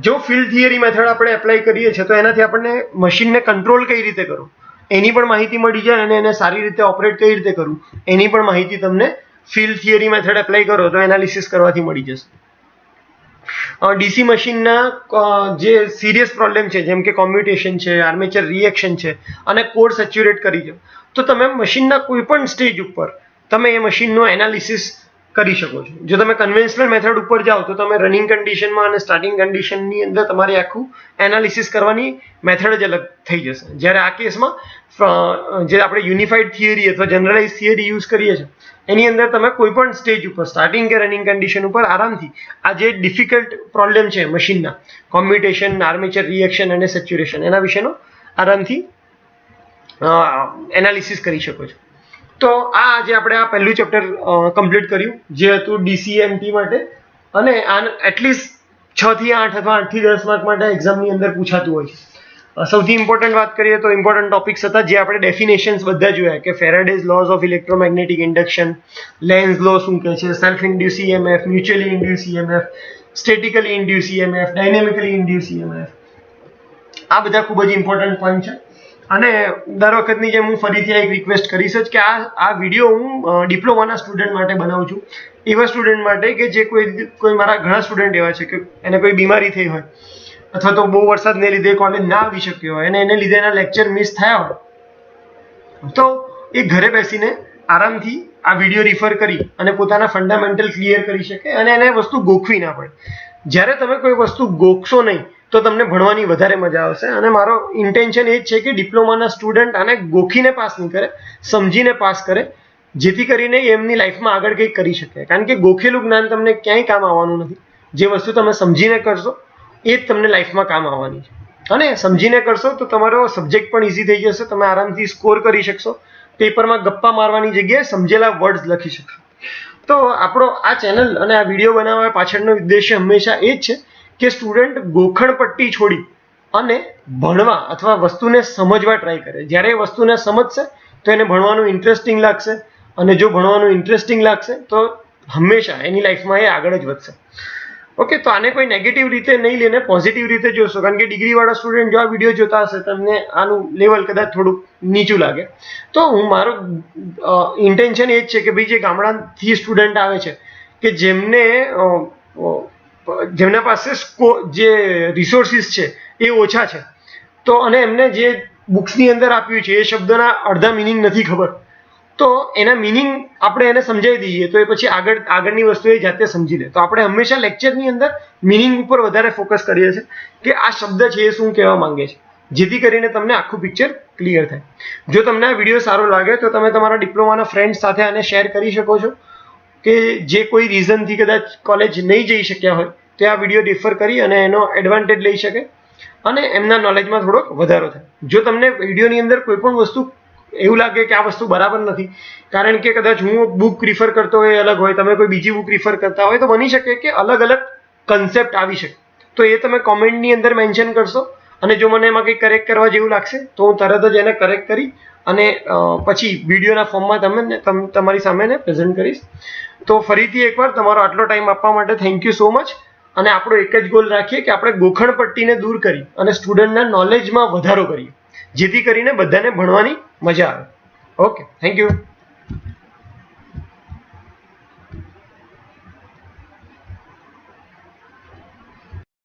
જો ફિલ્ડ થિયરી મેથડ આપણે એપ્લાય કરીએ છીએ તો એનાથી આપણને મશીનને કંટ્રોલ કઈ રીતે કરવું એની પણ માહિતી મળી જાય, અને એને સારી રીતે ઓપરેટ કઈ રીતે કરવું એની પણ માહિતી તમને ફિલ્ડ થિયરી મેથડ એપ્લાય કરો તો એનાલિસિસ કરવાથી મળી જશે. ડીસી મશીનના જે સિરિયસ પ્રોબ્લેમ છે જેમ કે કોમ્યુટેશન છે, આર્મેચર રિએક્શન છે અને કોર સેચ્યુરેટ કરી દો તો તમે મશીનના કોઈ પણ સ્ટેજ ઉપર તમે એ મશીનનું એનાલિસિસ કરી શકો છો. જો તમે કન્વેન્શનલ મેથડ ઉપર જાઓ તો તમે રનિંગ કન્ડિશનમાં અને સ્ટાર્ટિંગ કન્ડિશનની અંદર તમારે આખું એનાલિસિસ કરવાની મેથડ જ અલગ થઈ જશે. જ્યારે આ કેસમાં જે આપણે યુનિફાઈડ થિયરી અથવા જનરલાઇઝ થિયરી યુઝ કરીએ છીએ એની અંદર તમે કોઈ પણ સ્ટેજ ઉપર સ્ટાર્ટિંગ કે રનિંગ કન્ડિશન ઉપર આરામથી આ જે ડિફિકલ્ટ પ્રોબ્લેમ છે મશીનના કોમ્યુટેશન, આર્મેચર રિએક્શન અને સેચ્યુરેશન એના વિશેનો આરામથી એનાલિસિસ કરી શકો છો. તો આ આજે આપણે આ પહેલું ચેપ્ટર કમ્પ્લીટ કર્યું જે હતું ડીસીએમટી માટે, અને આ એટલીસ્ટ 6 થી 8 અથવા 8 થી 10 માર્ક માટે એક્ઝામની અંદર પૂછાતું હોય છે. સૌથી ઇમ્પોર્ટન્ટ વાત કરીએ તો ઇમ્પોર્ટન્ટ ટોપિક્સ હતા જે આપણે ડેફિનેશન્સ બધા જોયા કે Faraday's laws of electromagnetic induction, Lenz law શું કહે છે, self induce EMF, mutually induce EMF, statically induce EMF, dynamically induce EMF. આ બધા ખૂબ જ ઇમ્પોર્ટન્ટ પોઈન્ટ છે. અને દર વખતની જેમ હું ફરીથી એક રિક્વેસ્ટ કરીશ જ કે આ વિડીયો હું ડિપ્લોમાના સ્ટુડન્ટ માટે બનાવું છું, એવા સ્ટુડન્ટ માટે કે જે કોઈ મારા ઘણા સ્ટુડન્ટ એવા છે કે એને કોઈ બીમારી થઈ હોય અથવા તો બહુ વરસાદને લીધે કોલેજ ના આવી શક્યો હોય અને એને લીધે એના લેક્ચર મિસ થયા હોય તો એ ઘરે બેસીને આરામથી આ વિડીયો રિફર કરી અને પોતાના ફંડામેન્ટલ ક્લિયર કરી શકે અને એને વસ્તુ ગોખવી ના પડે. જ્યારે તમે કોઈ વસ્તુ ગોખશો નહીં તો તમને ભણવાની વધારે મજા આવશે. અને મારો ઇન્ટેન્શન એ જ છે કે ડિપ્લોમાના સ્ટુડન્ટ આને ગોખીને પાસ નહીં કરે, સમજીને પાસ કરે, જેથી કરીને એમની લાઈફમાં આગળ કંઈક કરી શકે. કારણ કે ગોખેલું જ્ઞાન તમને ક્યાંય કામ આવવાનું નથી. જે વસ્તુ તમે સમજીને કરશો એ જ તમને લાઈફમાં કામ આવવાની છે. અને સમજીને કરશો તો તમારો સબ્જેક્ટ પણ ઇઝી થઈ જશે, તમે આરામથી સ્કોર કરી શકશો, પેપરમાં ગપ્પા મારવાની જગ્યાએ સમજેલા વર્ડ્સ લખી શકશો. તો આપણો આ ચેનલ અને આ વિડીયો બનાવવા પાછળનો ઉદ્દેશ્ય હંમેશા એ જ છે કે સ્ટુડન્ટ ગોખણ પટ્ટી છોડી અને ભણવા અથવા વસ્તુને સમજવા ટ્રાય કરે. જ્યારે એ વસ્તુને સમજશે તો એને ભણવાનું ઇન્ટરેસ્ટિંગ લાગશે, અને જો ભણવાનું ઇન્ટરેસ્ટિંગ લાગશે તો હંમેશા એની લાઈફમાં એ આગળ જ વધશે. ઓકે, તો આને કોઈ નેગેટિવ રીતે નહીં લઈને પોઝિટિવ રીતે જોશો, કારણ કે ડિગ્રીવાળા સ્ટુડન્ટ જો આ વિડીયો જોતા હશે તમને આનું લેવલ કદાચ થોડુંક નીચું લાગે. તો મારું ઇન્ટેન્શન એ જ છે કે ભાઈ જે ગામડાથી સ્ટુડન્ટ આવે છે કે જેમના પાસે જે રિસોર્સિસ છે એ ઓછા છે, તો અને એમને જે બુક્સની અંદર આપ્યું છે એ શબ્દના અડધા મિનિંગ નથી ખબર, તો એના મિનિંગ આપણે એને સમજાવી દઈએ તો એ પછી આગળની વસ્તુ એ જાતે સમજી લે. તો આપણે હંમેશા લેક્ચરની અંદર મિનિંગ ઉપર વધારે ફોકસ કરીએ છીએ કે આ શબ્દ છે એ શું કહેવા માંગે છે, જેથી કરીને તમને આખું પિક્ચર ક્લિયર થાય. જો તમને આ વિડીયો સારો લાગે તો તમે તમારા ડિપ્લોમાના ફ્રેન્ડ્સ સાથે આને શેર કરી શકો છો, કે જે કોઈ રીઝનથી કદાચ કોલેજ નહીં જઈ શક્યા હોય તો આ વિડીયો ડિફર કરી અને એનો એડવાન્ટેજ લઈ શકે અને એમના નોલેજમાં થોડોક વધારો થાય. જો તમને વિડીયોની અંદર કોઈ પણ વસ્તુ એવું લાગે કે આ વસ્તુ બરાબર નથી, કારણ કે કદાચ હું બુક રિફર કરતો હોય અલગ હોય, તમે કોઈ બીજી બુક રિફર કરતા હોય, તો બની શકે કે અલગ અલગ કન્સેપ્ટ આવી શકે. તો એ તમે કોમેન્ટની અંદર મેન્શન કરશો અને જો મને એમાં કંઈક કરેક્ટ કરવા જેવું લાગશે તો હું તરત જ એને કરેક્ટ કરી અને પછી વિડીયોના ફોર્મમાં તમારી સામે પ્રેઝન્ટ કરીશ. તો ફરીથી એકવાર તમારો આટલો ટાઈમ આપવા માટે થેન્ક યુ સો મચ. અને આપણો એક જ ગોલ રાખીએ કે આપણે ગોખણ પટ્ટીને દૂર કરી અને સ્ટુડન્ટના નોલેજમાં વધારો કરીએ, જેથી કરીને બધાને ભણવાની મજા આવે. Okay, thank you.